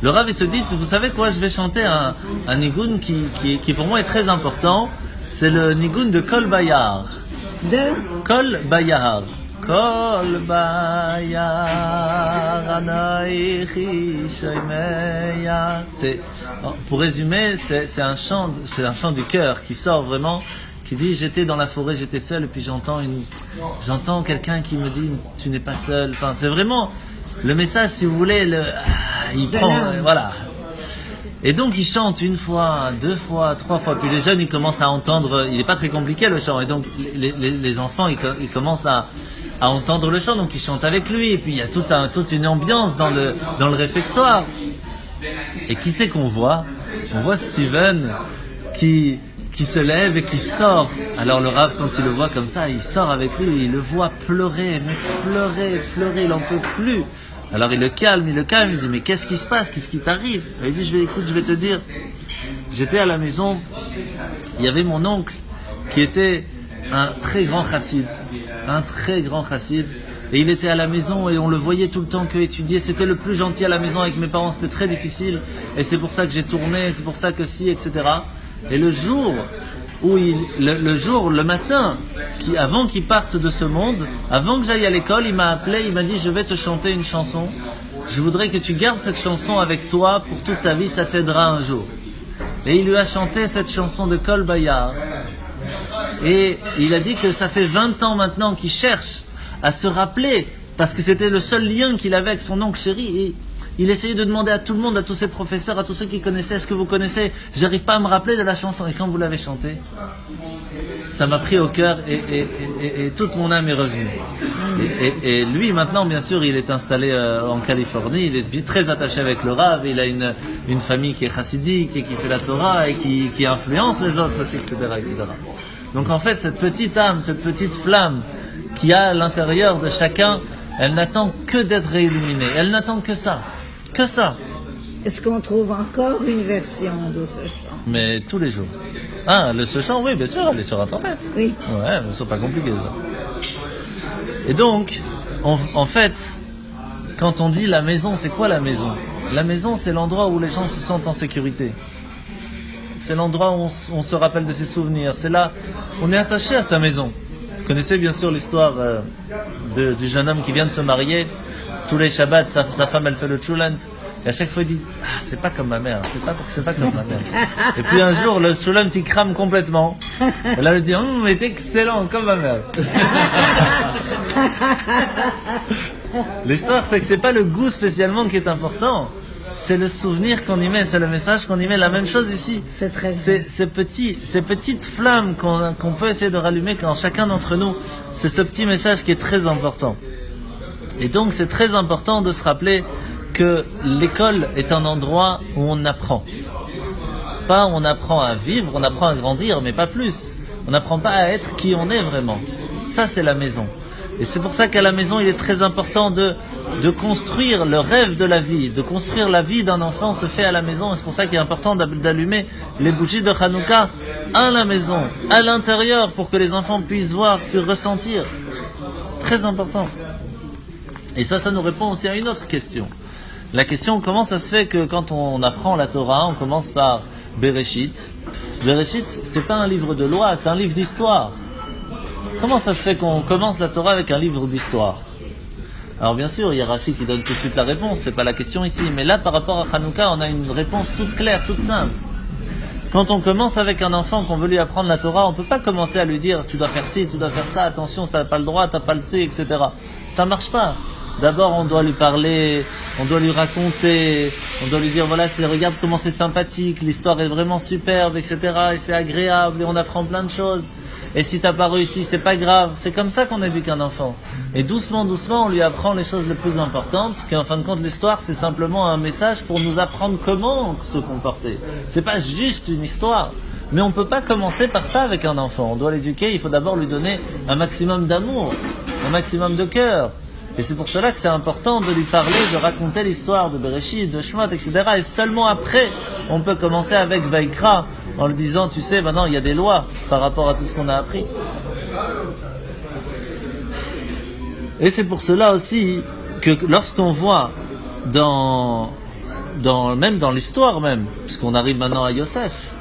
le Rav il se dit, vous savez quoi, je vais chanter un nigoun qui pour moi est très important. C'est le nigoun de Kol Bayar. De Kol Bayar. Kol Bayar Anaichi Shaimeya. Pour résumer, c'est un chant du cœur qui sort vraiment, qui dit j'étais dans la forêt, j'étais seul, et puis j'entends quelqu'un qui me dit tu n'es pas seul. Enfin, c'est vraiment le message, si vous voulez, il prend, voilà. Et donc il chante une fois, deux fois, trois fois, puis les jeunes ils commencent à entendre, il n'est pas très compliqué le chant, et donc les enfants ils commencent à entendre le chant, donc ils chantent avec lui, et puis il y a toute une ambiance dans le réfectoire. Et qui c'est qu'on voit? On voit Steven qui se lève et qui sort. Alors le Rav, quand il le voit comme ça, il sort avec lui, il le voit pleurer, il n'en peut plus. Alors il le calme, il dit mais qu'est-ce qui se passe, qu'est-ce qui t'arrive? Il dit écoute, je vais te dire, j'étais à la maison, il y avait mon oncle qui était un très grand chassid, et il était à la maison et on le voyait tout le temps qu'étudier, c'était le plus gentil à la maison avec mes parents, c'était très difficile, et c'est pour ça que j'ai tourné, c'est pour ça que si, etc. Et le jour où le matin, avant qu'il parte de ce monde, avant que j'aille à l'école, il m'a appelé, il m'a dit je vais te chanter une chanson, je voudrais que tu gardes cette chanson avec toi pour toute ta vie, ça t'aidera un jour. Et il lui a chanté cette chanson de Kol Bayar, et il a dit que ça fait 20 ans maintenant qu'il cherche à se rappeler, parce que c'était le seul lien qu'il avait avec son oncle chéri, et il essayait de demander à tout le monde, à tous ses professeurs, à tous ceux qui connaissaient, est-ce que vous connaissez? J'arrive pas à me rappeler de la chanson. Et quand vous l'avez chantée, ça m'a pris au cœur et toute mon âme est revenue. Et lui, maintenant, bien sûr, il est installé en Californie, il est très attaché avec le Rav, il a une famille qui est chassidique et qui fait la Torah et qui influence les autres aussi, etc., etc. Donc en fait, cette petite âme, cette petite flamme qu'il y a à l'intérieur de chacun, elle n'attend que d'être réilluminée. Elle n'attend que ça. Que ça. Est-ce qu'on trouve encore une version de ce chant? Mais tous les jours. Ah, ce chant, oui, bien sûr, elle est sur Internet. Oui. Ouais, mais c'est pas compliqué ça. Et donc, en fait, quand on dit la maison, c'est quoi la maison? La maison, c'est l'endroit où les gens se sentent en sécurité. C'est l'endroit où on se rappelle de ses souvenirs. C'est là, on est attaché à sa maison. Vous connaissez bien sûr l'histoire du jeune homme qui vient de se marier. Tous les Shabbats, sa femme, elle fait le Tchoulant. Et à chaque fois, il dit c'est pas comme ma mère, c'est pas comme ma mère. Et puis un jour, le Tchoulant, il crame complètement. Et là, elle dit mais t'es excellent, comme ma mère. L'histoire, c'est que c'est pas le goût spécialement qui est important. c'est le souvenir qu'on y met, c'est le message qu'on y met. La même chose ici. C'est très ces petites flammes qu'on peut essayer de rallumer quand chacun d'entre nous, c'est ce petit message qui est très important. Et donc c'est très important de se rappeler que l'école est un endroit où on apprend. Pas où on apprend à vivre, on apprend à grandir, mais pas plus. On n'apprend pas à être qui on est vraiment. Ça, c'est la maison. Et c'est pour ça qu'à la maison, il est très important de construire le rêve de la vie, de construire la vie d'un enfant se fait à la maison. Et c'est pour ça qu'il est important d'allumer les bougies de Hanouka à la maison, à l'intérieur, pour que les enfants puissent voir, puissent ressentir. C'est très important. Et ça nous répond aussi à une autre question. La question, comment ça se fait que quand on apprend la Torah, on commence par Bereshit. Bereshit, c'est pas un livre de loi, c'est un livre d'histoire. Comment ça se fait qu'on commence la Torah avec un livre d'histoire? Alors bien sûr, il y a Rashi qui donne tout de suite la réponse, c'est pas la question ici. Mais là, par rapport à Hanouka, on a une réponse toute claire, toute simple. Quand on commence avec un enfant qu'on veut lui apprendre la Torah, on peut pas commencer à lui dire tu dois faire ci, tu dois faire ça, attention, ça n'a pas le droit, t'as pas le ci, etc. Ça marche pas. D'abord, on doit lui parler, on doit lui raconter, on doit lui dire voilà, regarde comment c'est sympathique, l'histoire est vraiment superbe, etc. Et c'est agréable, et on apprend plein de choses. Et si t'as pas réussi, c'est pas grave. C'est comme ça qu'on éduque un enfant. Et doucement, on lui apprend les choses les plus importantes, qu'en fin de compte, l'histoire, c'est simplement un message pour nous apprendre comment se comporter. C'est pas juste une histoire. Mais on peut pas commencer par ça avec un enfant. On doit l'éduquer, il faut d'abord lui donner un maximum d'amour, un maximum de cœur. Et c'est pour cela que c'est important de lui parler, de raconter l'histoire de Bereshit, de Shemot, etc. Et seulement après, on peut commencer avec Vaikra, en lui disant, tu sais, maintenant il y a des lois par rapport à tout ce qu'on a appris. Et c'est pour cela aussi que lorsqu'on voit même dans l'histoire même, puisqu'on arrive maintenant à Yosef,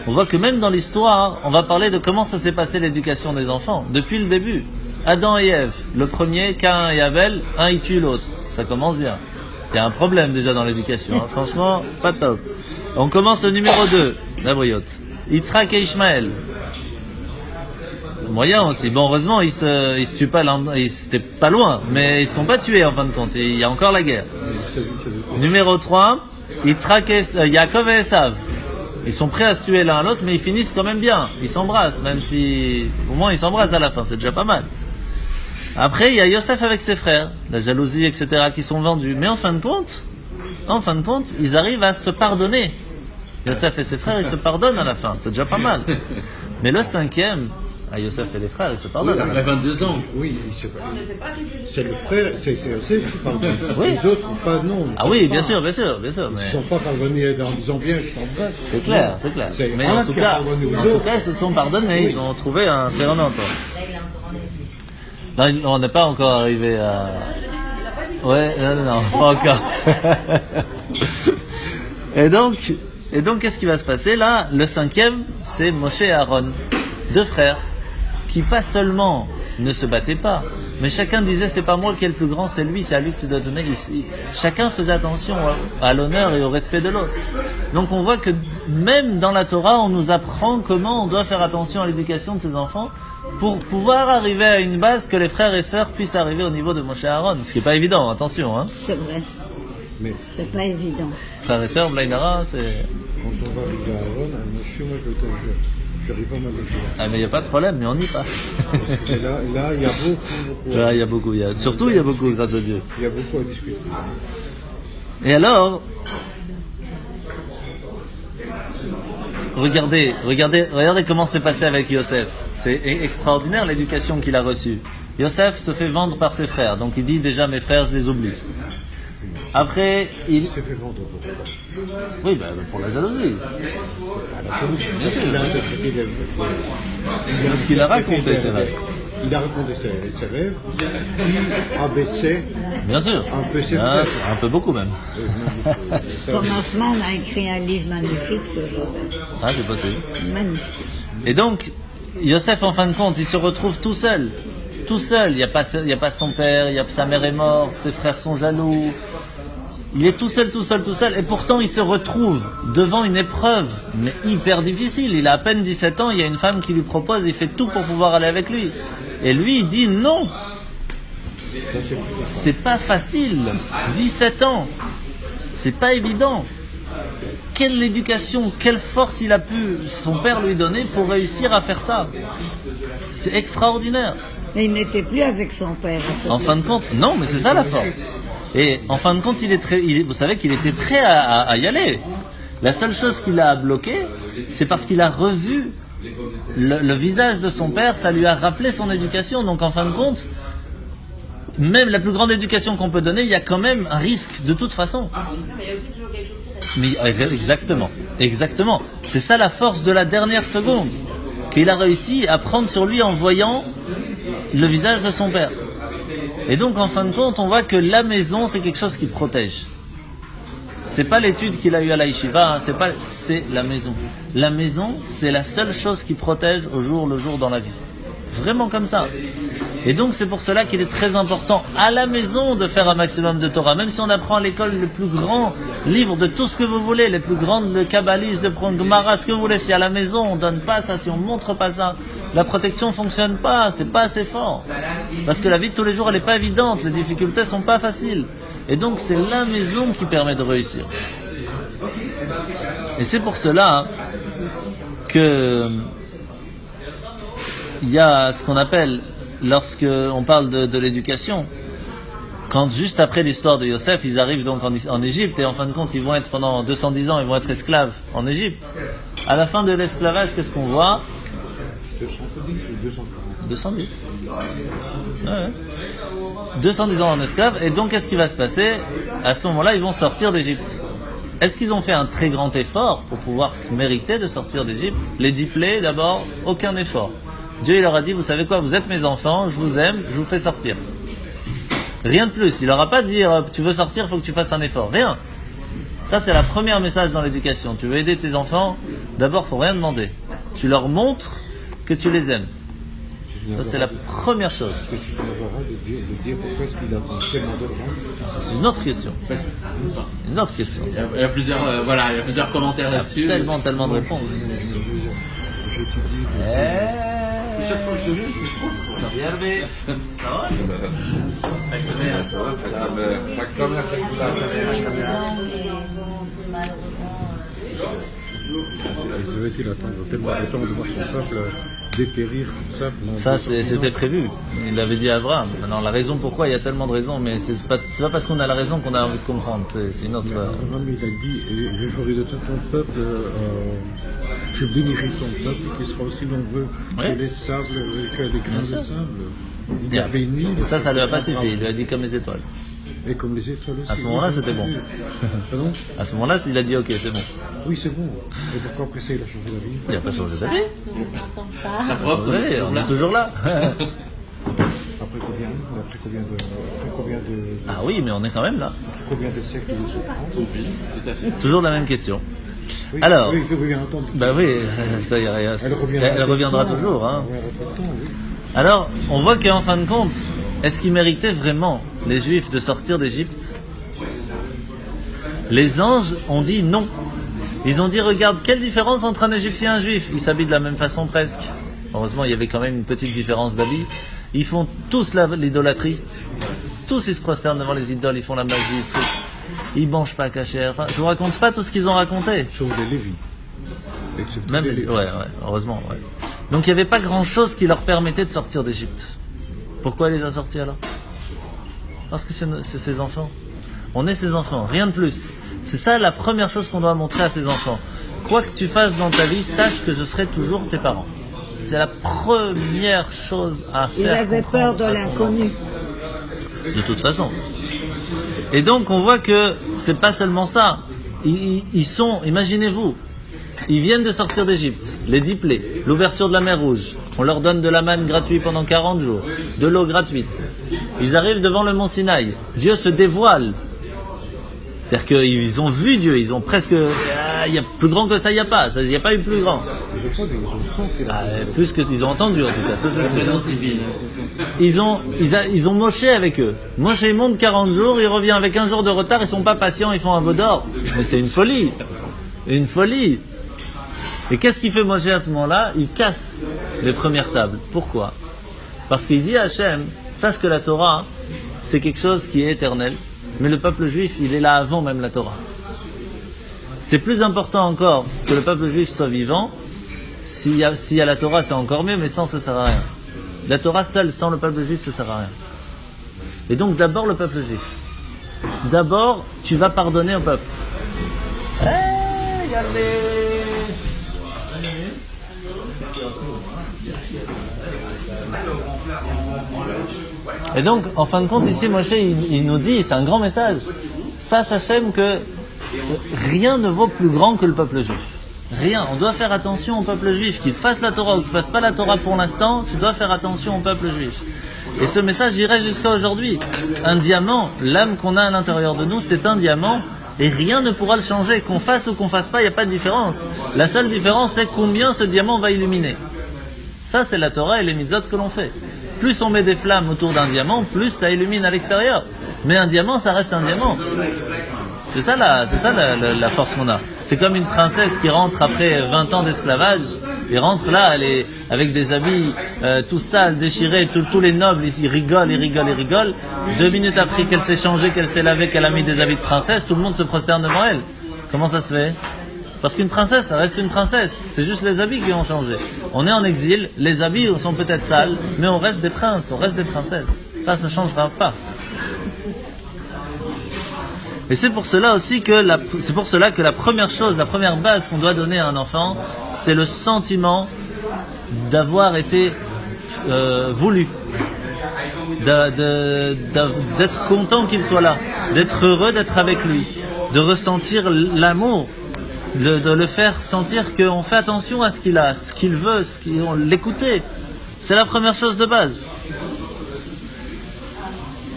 on voit que même dans l'histoire, on va parler de comment ça s'est passé l'éducation des enfants, depuis le début. Adam et Ève, le premier, Caïn et Abel, un il tue l'autre. Ça commence bien. Il y a un problème déjà dans l'éducation, hein. Franchement, pas top. On commence le numéro 2, la briotte. Yitzhak et Ishmaël. Moyen aussi. Bon, heureusement, ils se tuent pas, c'était pas loin, mais ils sont pas tués en fin de compte. Il y a encore la guerre. Numéro 3, Yaakov et Esav. Ils sont prêts à se tuer l'un à l'autre, mais ils finissent quand même bien. Ils s'embrassent, même si, au moins, ils s'embrassent à la fin. C'est déjà pas mal. Après, il y a Yosef avec ses frères, la jalousie, etc., qui sont vendus. Mais en fin de compte, ils arrivent à se pardonner. Yosef et ses frères, ils se pardonnent à la fin. C'est déjà pas mal. Mais le 5e, Yosef et les frères, ils se pardonnent. Oui, après 22 ans. Oui, c'est le frère, c'est Yosef qui pardonne. Oui. Les autres, pas non. Ah oui, bien sûr. Mais... Ils ne sont pas pardonnés en disant bien que je t'embrasse. C'est clair. Mais en tout cas, ils se sont pardonnés, oui. Ils ont trouvé un terrain d'entente. Non, on n'est pas encore arrivé à... Ouais, non, pas encore. Et donc, qu'est-ce qui va se passer là? Le 5e, c'est Moshe et Aaron, 2 frères, qui pas seulement ne se battaient pas, mais chacun disait c'est pas moi qui est le plus grand, c'est lui, c'est à lui que tu dois donner. Chacun faisait attention à l'honneur et au respect de l'autre. Donc on voit que même dans la Torah, on nous apprend comment on doit faire attention à l'éducation de ses enfants, pour pouvoir arriver à une base que les frères et sœurs puissent arriver au niveau de Moshe et Aaron, ce qui n'est pas évident, attention. Hein. C'est vrai. Mais c'est pas évident. Frères et sœurs, Blainara, c'est... Quand on va arriver à Aaron, Moshe, moi je n'arrive pas à m'attacher. Ah mais il n'y a pas de problème, mais on n'y va. Là, il y a beaucoup. Là, il y a beaucoup. Surtout, il y a beaucoup, grâce à Dieu. Il y a beaucoup à discuter. Et alors... Regardez comment c'est passé avec Yosef. C'est extraordinaire l'éducation qu'il a reçue. Yosef se fait vendre par ses frères, donc il dit déjà mes frères je les oublie. Après il s'est fait vendre oui, pour la jalousie. Bien sûr. Parce qu'il a raconté ses rêves. Il a raconté ses rêves, il a baissé. Bien sûr. Un peu ses rêves. Un peu beaucoup même. Thomas Mann a écrit un livre magnifique sur Joseph. Ah, c'est possible. Magnifique. Et donc, Yosef, en fin de compte, il se retrouve tout seul. Tout seul. Il n'y a pas son père, sa mère est morte, ses frères sont jaloux. Il est tout seul. Et pourtant, il se retrouve devant une épreuve, mais hyper difficile. Il a à peine 17 ans, il y a une femme qui lui propose, il fait tout pour pouvoir aller avec lui. Et lui, il dit non. C'est pas facile. 17 ans. C'est pas évident. Quelle éducation, quelle force il a pu, son père lui donner pour réussir à faire ça. C'est extraordinaire. Et il n'était plus avec son père. En fin de compte, non, mais c'est ça la force. Et en fin de compte, vous savez qu'il était prêt à y aller. La seule chose qui l'a bloqué, c'est parce qu'il a revu le visage de son père, ça lui a rappelé son éducation. Donc en fin de compte, même la plus grande éducation qu'on peut donner, il y a quand même un risque de toute façon. Mais exactement. C'est ça la force de la dernière seconde, qu'il a réussi à prendre sur lui en voyant le visage de son père. Et donc en fin de compte, on voit que la maison, c'est quelque chose qui protège. C'est pas l'étude qu'il a eue à la yeshiva, hein, c'est la maison. La maison, c'est la seule chose qui protège au jour le jour dans la vie. Vraiment comme ça. Et donc c'est pour cela qu'il est très important à la maison de faire un maximum de Torah. Même si on apprend à l'école le plus grand livre de tout ce que vous voulez, les plus grandes, le Kabbaliste, le Gemara, ce que vous voulez, si à la maison on donne pas ça, si on montre pas ça, la protection fonctionne pas, c'est pas assez fort. Parce que la vie de tous les jours elle est pas évidente, les difficultés sont pas faciles. Et donc c'est la maison qui permet de réussir. Et c'est pour cela que il y a ce qu'on appelle, lorsque on parle de l'éducation, quand juste après l'histoire de Yosef, ils arrivent donc en Égypte et en fin de compte ils vont être pendant 210 ans, ils vont être esclaves en Égypte. À la fin de l'esclavage, qu'est-ce qu'on voit? 210. Ouais. 210 ans en esclave. Et donc qu'est-ce qui va se passer? À ce moment-là, ils vont sortir d'Égypte. Est-ce qu'ils ont fait un très grand effort pour pouvoir se mériter de sortir d'Égypte? Les 10 plaies, d'abord, aucun effort. Dieu il leur a dit, vous savez quoi, vous êtes mes enfants, je vous aime, je vous fais sortir. Rien de plus. Il leur a pas dit, tu veux sortir, il faut que tu fasses un effort. Rien. Ça c'est la première message dans l'éducation. Tu veux aider tes enfants, d'abord faut rien demander. Tu leur montres que tu les aimes. Ça c'est la première chose. Ça c'est une autre question. Une autre question. Il y a plusieurs commentaires là-dessus. Tellement de réponses. Chaque fois que je viens, je trouve. Devait-il attendre tellement de temps de voir son peuple dépérir comme ça? Ça, c'était prévu. Il l'avait dit à Abraham. Maintenant, la raison pourquoi, il y a tellement de raisons, mais c'est pas parce qu'on a la raison qu'on a envie de comprendre. C'est une autre. Abraham, il a dit, je ferai de ton peuple, je bénirai ton peuple qui sera aussi nombreux que les sables, que les grains de sable. Il a béni. Ça lui a pas suffi. Il lui a dit comme les étoiles. Et comme les étoiles aussi. À ce moment-là, c'était bon. Pardon? À ce moment-là, il a dit ok, c'est bon. Oui, c'est bon. Et pourquoi après ça, il a changé d'avis? Il n'a pas changé d'avis. La preuve, on est toujours là. Après combien de... Ah oui, mais on est quand même là. Après combien de siècles de souffrance? oui, tout à fait. Toujours la même question. Oui, Alors, oui, bien entendu. Bah oui, ça y a, elle reviendra toujours. Hein. Oui. Alors, on voit qu'en fin de compte, est-ce qu'ils méritaient vraiment, les Juifs, de sortir d'Égypte? Les anges ont dit non. Ils ont dit, regarde, quelle différence entre un Égyptien et un Juif? Ils s'habillent de la même façon presque. Heureusement, il y avait quand même une petite différence d'habits. Ils font tous l'idolâtrie. Tous ils se prosternent devant les idoles, ils font la magie, tout. Ils mangent pas cachère. Enfin, je vous raconte pas tout ce qu'ils ont raconté. Sauf des Lévis. Même ouais, heureusement, ouais. Donc il n'y avait pas grand-chose qui leur permettait de sortir d'Égypte. Pourquoi il les a sortis alors? Parce que c'est ses enfants. On est ses enfants, rien de plus. C'est ça la première chose qu'on doit montrer à ses enfants. Quoi que tu fasses dans ta vie, sache que je serai toujours tes parents. C'est la première chose à faire. Il avait peur de l'inconnu. De toute façon. Et donc on voit que c'est pas seulement ça. Ils sont, imaginez-vous, ils viennent de sortir d'Égypte, les 10 plaies, l'ouverture de la mer Rouge. On leur donne de la manne gratuite pendant 40 jours, de l'eau gratuite. Ils arrivent devant le mont Sinaï. Dieu se dévoile. C'est-à-dire qu'ils ont vu Dieu, ils ont presque... Il y a plus grand que ça, il n'y a pas. Il n'y a pas eu plus grand. Plus que ils ont entendu en tout cas. Ça, c'est sûr. Ils ont Moshe avec eux. Moshe il monte 40 jours, il revient avec un jour de retard, ils sont pas patients, ils font un veau d'or. Mais c'est une folie. Une folie. Et qu'est-ce qu'il fait Moshe à ce moment-là? Il casse les premières tables. Pourquoi? Parce qu'il dit à Hachem, sache que la Torah, c'est quelque chose qui est éternel. Mais le peuple juif, il est là avant même la Torah. C'est plus important encore que le peuple juif soit vivant. S'il y a la Torah, c'est encore mieux, mais sans, ça ne sert à rien. La Torah seule, sans le peuple juif, ça ne sert à rien. Et donc d'abord le peuple juif. D'abord, tu vas pardonner au peuple. Et donc, en fin de compte, ici, Moshe, il nous dit, c'est un grand message. Sache, Hachem, que rien ne vaut plus grand que le peuple juif. Rien. On doit faire attention au peuple juif. Qu'il fasse la Torah ou qu'il ne fasse pas la Torah pour l'instant, tu dois faire attention au peuple juif. Et ce message irait jusqu'à aujourd'hui. Un diamant, l'âme qu'on a à l'intérieur de nous, c'est un diamant. Et rien ne pourra le changer. Qu'on fasse ou qu'on ne fasse pas, il n'y a pas de différence. La seule différence, c'est combien ce diamant va illuminer. Ça, c'est la Torah et les mitzvot que l'on fait. Plus on met des flammes autour d'un diamant, plus ça illumine à l'extérieur. Mais un diamant, ça reste un diamant. C'est ça la force qu'on a. C'est comme une princesse qui rentre après 20 ans d'esclavage. Et rentre là, elle est avec des habits tout sales, déchirés. Tous les nobles, ils rigolent. 2 minutes après qu'elle s'est changée, qu'elle s'est lavée, qu'elle a mis des habits de princesse, tout le monde se prosterne devant elle. Comment ça se fait ? Parce qu'une princesse, ça reste une princesse. C'est juste les habits qui ont changé. On est en exil, les habits sont peut-être sales, mais on reste des princes, on reste des princesses. Ça ne changera pas. Et c'est pour cela aussi que la première chose, la première base qu'on doit donner à un enfant, c'est le sentiment d'avoir été voulu, d'être content qu'il soit là, d'être heureux d'être avec lui, de ressentir l'amour, de le faire sentir qu'on fait attention à ce qu'il a, ce qu'il veut, l'écouter. C'est la première chose de base.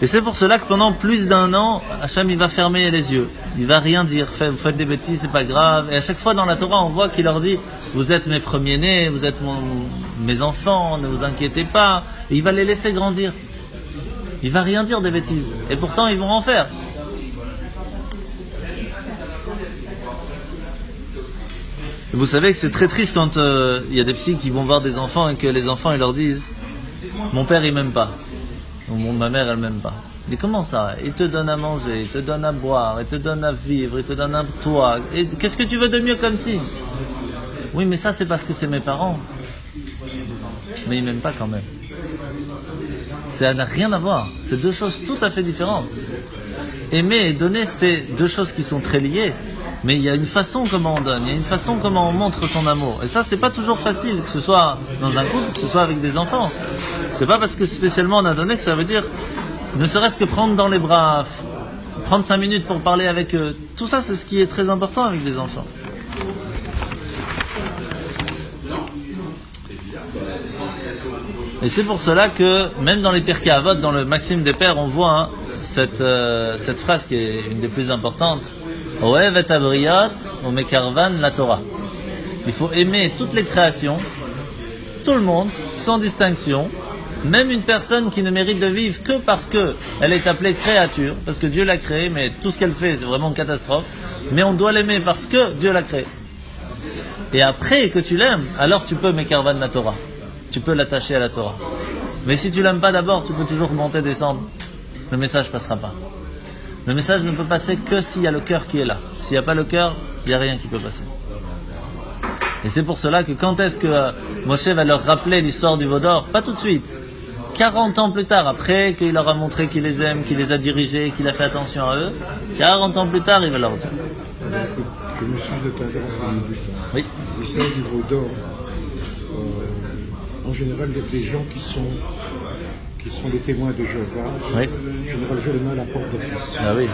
Et c'est pour cela que pendant plus d'un an, Hachem il va fermer les yeux. Il va rien dire. Vous faites des bêtises, c'est pas grave. Et à chaque fois dans la Torah, on voit qu'il leur dit « Vous êtes mes premiers-nés, vous êtes mes enfants, ne vous inquiétez pas. » Et il va les laisser grandir. Il va rien dire des bêtises. Et pourtant, ils vont en faire. Et vous savez que c'est très triste quand il y a des psys qui vont voir des enfants et que les enfants ils leur disent « Mon père il m'aime pas. » Ma mère, elle m'aime pas. Mais comment ça ? Il te donne à manger, il te donne à boire, il te donne à vivre, il te donne un toit. Et qu'est-ce que tu veux de mieux comme signe ? Oui, mais ça, c'est parce que c'est mes parents. Mais ils m'aiment pas quand même. Ça n'a rien à voir. C'est deux choses tout à fait différentes. Aimer et donner, c'est deux choses qui sont très liées. Mais il y a une façon comment on donne, il y a une façon comment on montre son amour. Et ça, c'est pas toujours facile, que ce soit dans un couple, que ce soit avec des enfants. C'est pas parce que spécialement on a donné que ça veut dire, ne serait-ce que prendre dans les bras, prendre 5 minutes pour parler avec eux. Tout ça, c'est ce qui est très important avec des enfants. Et c'est pour cela que, même dans les Pirkei Avot, dans le Maxime des Pères, on voit cette phrase qui est une des plus importantes. Oev et abriot, omekarvan la Torah. Il faut aimer toutes les créations, tout le monde, sans distinction, même une personne qui ne mérite de vivre que parce qu'elle est appelée créature, parce que Dieu l'a créée, mais tout ce qu'elle fait, c'est vraiment une catastrophe. Mais on doit l'aimer parce que Dieu l'a créée. Et après que tu l'aimes, alors tu peux mekarvan la Torah. Tu peux l'attacher à la Torah. Mais si tu l'aimes pas d'abord, tu peux toujours monter, descendre. Le message passera pas. Le message ne peut passer que s'il y a le cœur qui est là. S'il n'y a pas le cœur, il n'y a rien qui peut passer. Et c'est pour cela que quand est-ce que Moshe va leur rappeler l'histoire du veau d'or ? Pas tout de suite. 40 ans plus tard, après qu'il leur a montré qu'il les aime, qu'il les a dirigés, qu'il a fait attention à eux, 40 ans plus tard, il va leur dire. Je me suis interrompu. Oui. L'histoire du veau d'or, en général, il y a des gens qui sont les témoins de Jéhovah. Oui. En général, je les mets à la porte d'office. Ah oui.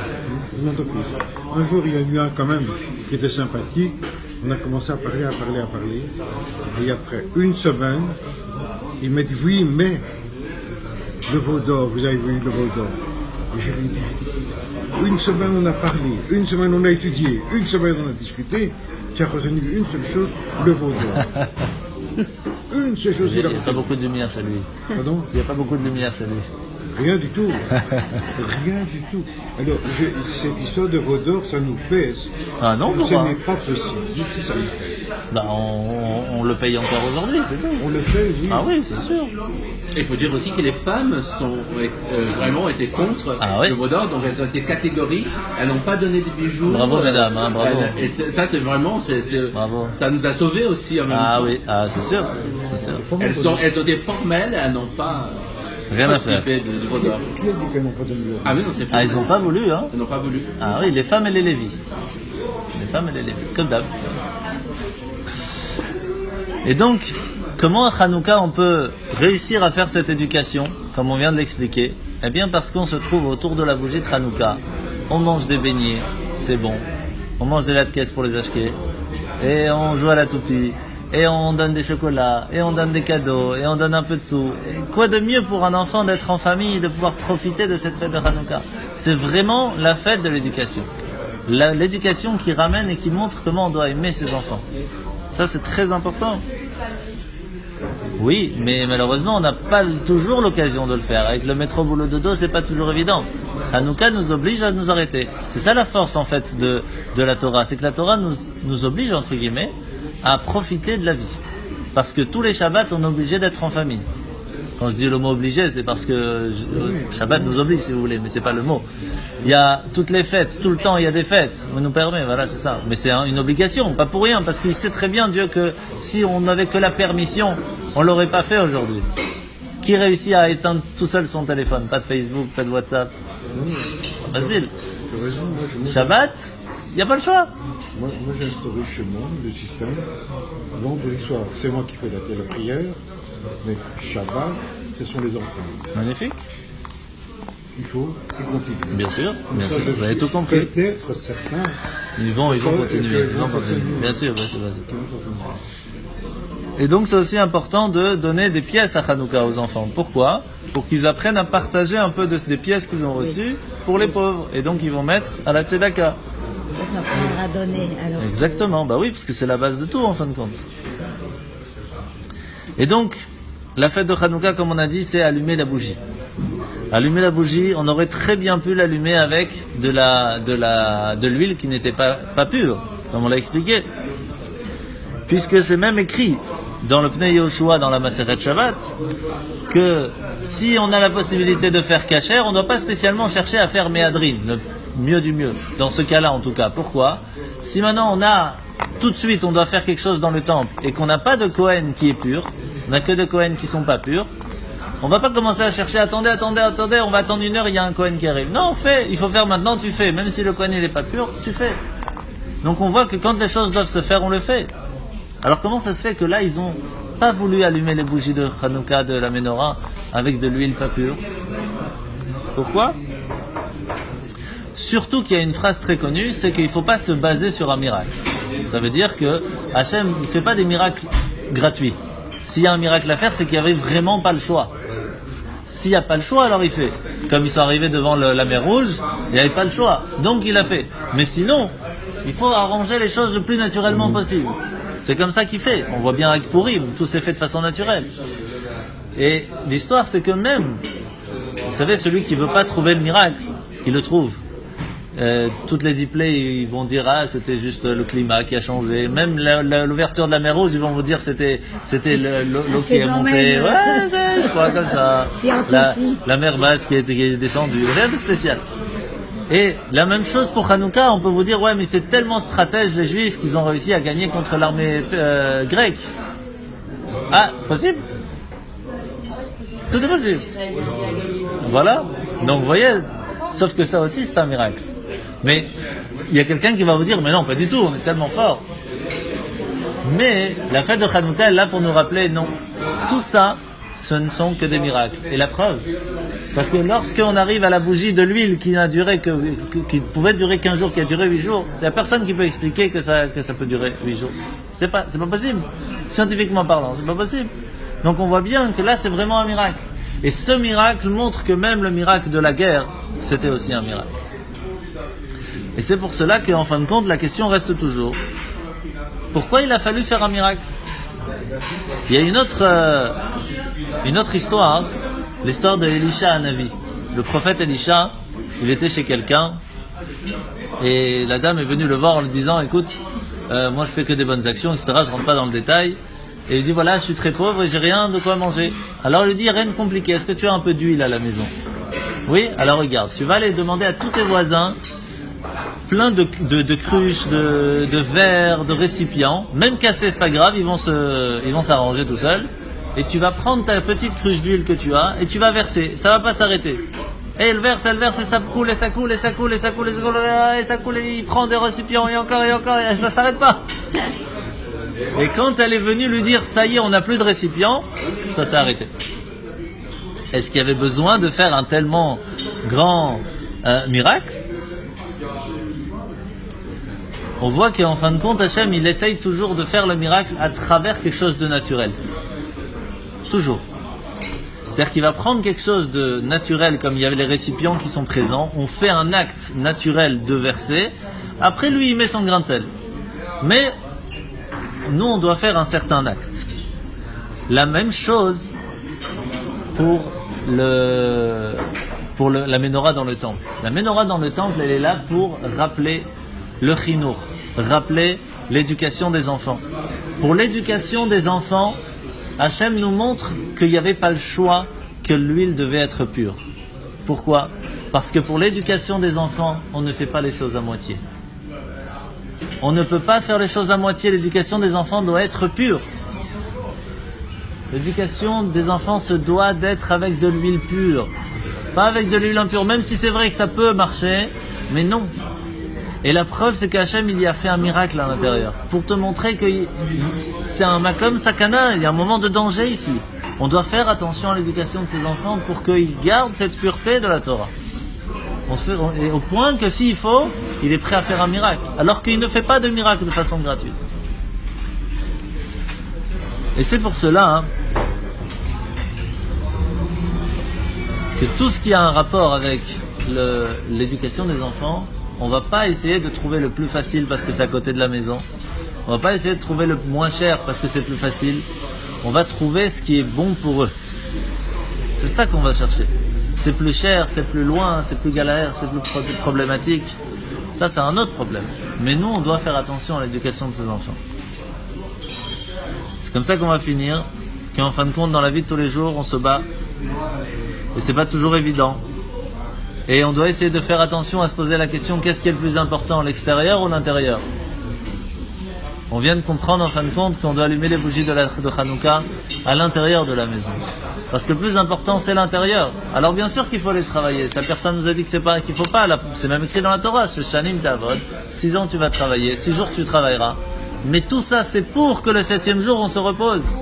Un jour, il y a eu un quand même qui était sympathique. On a commencé à parler. Et après une semaine, il m'a dit oui, mais le veau d'or, vous avez vu le veau d'or. Et je lui ai dit, une semaine on a parlé, une semaine on a étudié, une semaine on a discuté. Tu as retenu une seule chose, le veau d'or. Une seule chose. Il n'y a pas beaucoup de lumière, c'est lui. Pardon ? Il n'y a pas beaucoup de lumière, c'est lui. Rien du tout. Rien du tout. Alors, cette histoire de Vaudor, ça nous pèse. Ah non, ce pourquoi? n'est pas possible. Ici, ça nous pèse. Bah, on le paye encore aujourd'hui, c'est tout. On le paye, oui. Ah oui, c'est sûr. Il faut dire aussi que les femmes sont vraiment été contre le veau d'or, donc elles ont été catégories, elles n'ont pas donné de bijoux. Bravo mesdames, hein, bravo. Et ça c'est vraiment, bravo. Ça nous a sauvés aussi en même temps. Ah oui, c'est sûr, c'est sûr. Elles ont été formelles, elles n'ont pas rien à faire. Du veau d'or. Qui a dit qu'elles n'ont pas donné le Ah oui, non, c'est faux. Ah, ils n'ont pas voulu, hein. Elles n'ont pas voulu. Ah oui, les femmes et les lévis. Les femmes et les lévis, comme d'hab. Et donc, comment à Hanouka on peut réussir à faire cette éducation, comme on vient de l'expliquer? Eh bien parce qu'on se trouve autour de la bougie de Hanouka, on mange des beignets, c'est bon, on mange des latkes pour les acheter, et on joue à la toupie, et on donne des chocolats, et on donne des cadeaux, et on donne un peu de sous. Et quoi de mieux pour un enfant d'être en famille et de pouvoir profiter de cette fête de Hanouka? C'est vraiment la fête de l'éducation. L'éducation qui ramène et qui montre comment on doit aimer ses enfants. Ça, c'est très important. Oui, mais malheureusement, on n'a pas toujours l'occasion de le faire. Avec le métro boulot dodo, c'est pas toujours évident. Hanouka nous oblige à nous arrêter. C'est ça la force, en fait, de la Torah. C'est que la Torah nous oblige, entre guillemets, à profiter de la vie. Parce que tous les Shabbats, on est obligé d'être en famille. Quand je dis le mot obligé, c'est parce que Shabbat nous oblige, si vous voulez, mais c'est pas le mot. Il y a toutes les fêtes, tout le temps il y a des fêtes, on nous permet, voilà, c'est ça. Mais c'est une obligation, pas pour rien, parce qu'il sait très bien, Dieu, que si on n'avait que la permission, on l'aurait pas fait aujourd'hui. Qui réussit à éteindre tout seul son téléphone? Pas de Facebook, pas de WhatsApp. Facile. Shabbat, il n'y a pas le choix. Moi j'ai instauré chez moi le système. Vendredi soir, c'est moi qui fais la prière, mais Shabbat, ce sont les enfants. Magnifique. Il faut qu'ils continuent. Bien sûr, Ça, vous avez tout compris. Peut-être certains. Ils vont continuer. Bien sûr. Et donc c'est aussi important de donner des pièces à Hanouka aux enfants. Pourquoi? Pour qu'ils apprennent à partager un peu des pièces qu'ils ont reçues pour les pauvres. Et donc ils vont mettre à la tzedaka. À donner, alors. Exactement, bah oui, parce que c'est la base de tout en fin de compte. Et donc, la fête de Hanouka, comme on a dit, c'est allumer la bougie. Allumer la bougie, on aurait très bien pu l'allumer avec de l'huile qui n'était pas pure, comme on l'a expliqué. Puisque c'est même écrit dans le Pnei Yoshua, dans la Maseret Shabbat, que si on a la possibilité de faire kasher, on ne doit pas spécialement chercher à faire méadrin, le mieux du mieux, dans ce cas-là en tout cas. Pourquoi? Si maintenant tout de suite on doit faire quelque chose dans le temple et qu'on n'a pas de Kohen qui est pur, on n'a que de Kohen qui sont pas purs, on va pas commencer à chercher, attendez, on va attendre 1 heure, il y a un Kohen qui arrive. Non, il faut faire maintenant, tu fais. Même si le Kohen il est pas pur, tu fais. Donc on voit que quand les choses doivent se faire, on le fait. Alors comment ça se fait que là, ils ont pas voulu allumer les bougies de Hanouka, de la Menorah, avec de l'huile pas pure? Pourquoi? Surtout qu'il y a une phrase très connue, c'est qu'il ne faut pas se baser sur un miracle. Ça veut dire que Hachem ne fait pas des miracles gratuits. S'il y a un miracle à faire, c'est qu'il n'y avait vraiment pas le choix. S'il n'y a pas le choix, alors il fait. Comme ils sont arrivés devant la mer Rouge, il n'y avait pas le choix. Donc il a fait. Mais sinon, il faut arranger les choses le plus naturellement possible. C'est comme ça qu'il fait. On voit bien avec Purim, tout s'est fait de façon naturelle. Et l'histoire, c'est que même, vous savez, celui qui ne veut pas trouver le miracle, il le trouve. Toutes les displays, ils vont dire c'était juste le climat qui a changé. Même l'ouverture de la mer Rouge, ils vont vous dire c'était l'eau qui est montée. Ouais, je crois comme ça. La mer basse qui est descendue. Rien de spécial. Et la même chose pour Hanouka, on peut vous dire mais c'était tellement stratège les Juifs qu'ils ont réussi à gagner contre l'armée grecque. Ah, possible? Tout est possible. Voilà. Donc vous voyez, sauf que ça aussi c'est un miracle. Mais il y a quelqu'un qui va vous dire mais non, pas du tout, on est tellement fort. Mais la fête de Hanouka est là pour nous rappeler non, tout ça ce ne sont que des miracles. Et la preuve, parce que lorsqu'on arrive à la bougie de l'huile qui pouvait durer 15 jours, qui a duré 8 jours, il n'y a personne qui peut expliquer que ça peut durer 8 jours. C'est pas possible. Scientifiquement parlant, c'est pas possible. Donc on voit bien que là c'est vraiment un miracle. Et ce miracle montre que même le miracle de la guerre, c'était aussi un miracle. Et c'est pour cela qu'en fin de compte, la question reste toujours, pourquoi il a fallu faire un miracle? Il y a une autre histoire, l'histoire de Elisha Hanavi. Le prophète Elisha, il était chez quelqu'un et la dame est venue le voir en lui disant, écoute, moi je fais que des bonnes actions, etc. Je rentre pas dans le détail. Et il dit, voilà, je suis très pauvre et j'ai rien de quoi manger. Alors il lui dit, rien de compliqué, est-ce que tu as un peu d'huile à la maison? Oui, alors regarde, tu vas aller demander à tous tes voisins plein de cruches, de verres, de récipients, même cassés, c'est pas grave, ils vont s'arranger tout seuls. Et tu vas prendre ta petite cruche d'huile que tu as et tu vas verser, ça va pas s'arrêter. Et elle verse et ça coule et ça coule et ça coule et ça coule et ça coule et ça coule et il prend des récipients et encore et ça s'arrête pas. Et quand elle est venue lui dire ça y est, on n'a plus de récipients, ça s'est arrêté. Est-ce qu'il y avait besoin de faire un tellement grand miracle? On voit qu'en fin de compte, Hachem, il essaye toujours de faire le miracle à travers quelque chose de naturel. Toujours. C'est-à-dire qu'il va prendre quelque chose de naturel, comme il y avait les récipients qui sont présents, on fait un acte naturel de verser, après lui il met son grain de sel. Mais nous on doit faire un certain acte. La même chose pour la menorah dans le temple. La menorah dans le temple, elle est là pour rappeler le chinour, rappeler l'éducation des enfants. Pour l'éducation des enfants, Hachem nous montre qu'il n'y avait pas le choix, que l'huile devait être pure. Pourquoi? Parce que pour l'éducation des enfants, on ne fait pas les choses à moitié. On ne peut pas faire les choses à moitié, l'éducation des enfants doit être pure. L'éducation des enfants se doit d'être avec de l'huile pure, pas avec de l'huile impure, même si c'est vrai que ça peut marcher, mais non. Et la preuve, c'est qu'Hachem, il y a fait un miracle à l'intérieur, pour te montrer que c'est un makom sakana, il y a un moment de danger ici. On doit faire attention à l'éducation de ses enfants pour qu'ils gardent cette pureté de la Torah. Et au point que s'il faut, il est prêt à faire un miracle, alors qu'il ne fait pas de miracle de façon gratuite. Et c'est pour cela que tout ce qui a un rapport avec l'éducation des enfants, on ne va pas essayer de trouver le plus facile parce que c'est à côté de la maison. On ne va pas essayer de trouver le moins cher parce que c'est plus facile. On va trouver ce qui est bon pour eux. C'est ça qu'on va chercher. C'est plus cher, c'est plus loin, c'est plus galère, c'est plus problématique. Ça, c'est un autre problème. Mais nous, on doit faire attention à l'éducation de ces enfants. C'est comme ça qu'on va finir, qu'en fin de compte, dans la vie de tous les jours, on se bat. Et c'est pas toujours évident. Et on doit essayer de faire attention à se poser la question, qu'est-ce qui est le plus important, l'extérieur ou l'intérieur? On vient de comprendre en fin de compte qu'on doit allumer les bougies de Hanouka à l'intérieur de la maison. Parce que le plus important, c'est l'intérieur. Alors bien sûr qu'il faut aller travailler. Ça, personne nous a dit que c'est pas, qu'il faut pas. C'est même écrit dans la Torah, chez Shanim Tavod. 6 ans tu vas travailler, 6 jours tu travailleras. Mais tout ça, c'est pour que le 7e jour, on se repose.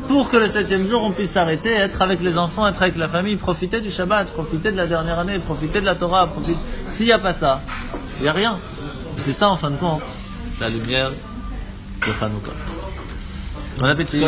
Pour que le 7e jour, on puisse s'arrêter, être avec les enfants, être avec la famille, profiter du Shabbat, profiter de la dernière année, profiter de la Torah. S'il n'y a pas ça, il n'y a rien. Et c'est ça, en fin de compte, la lumière de Hanouka. Bon appétit.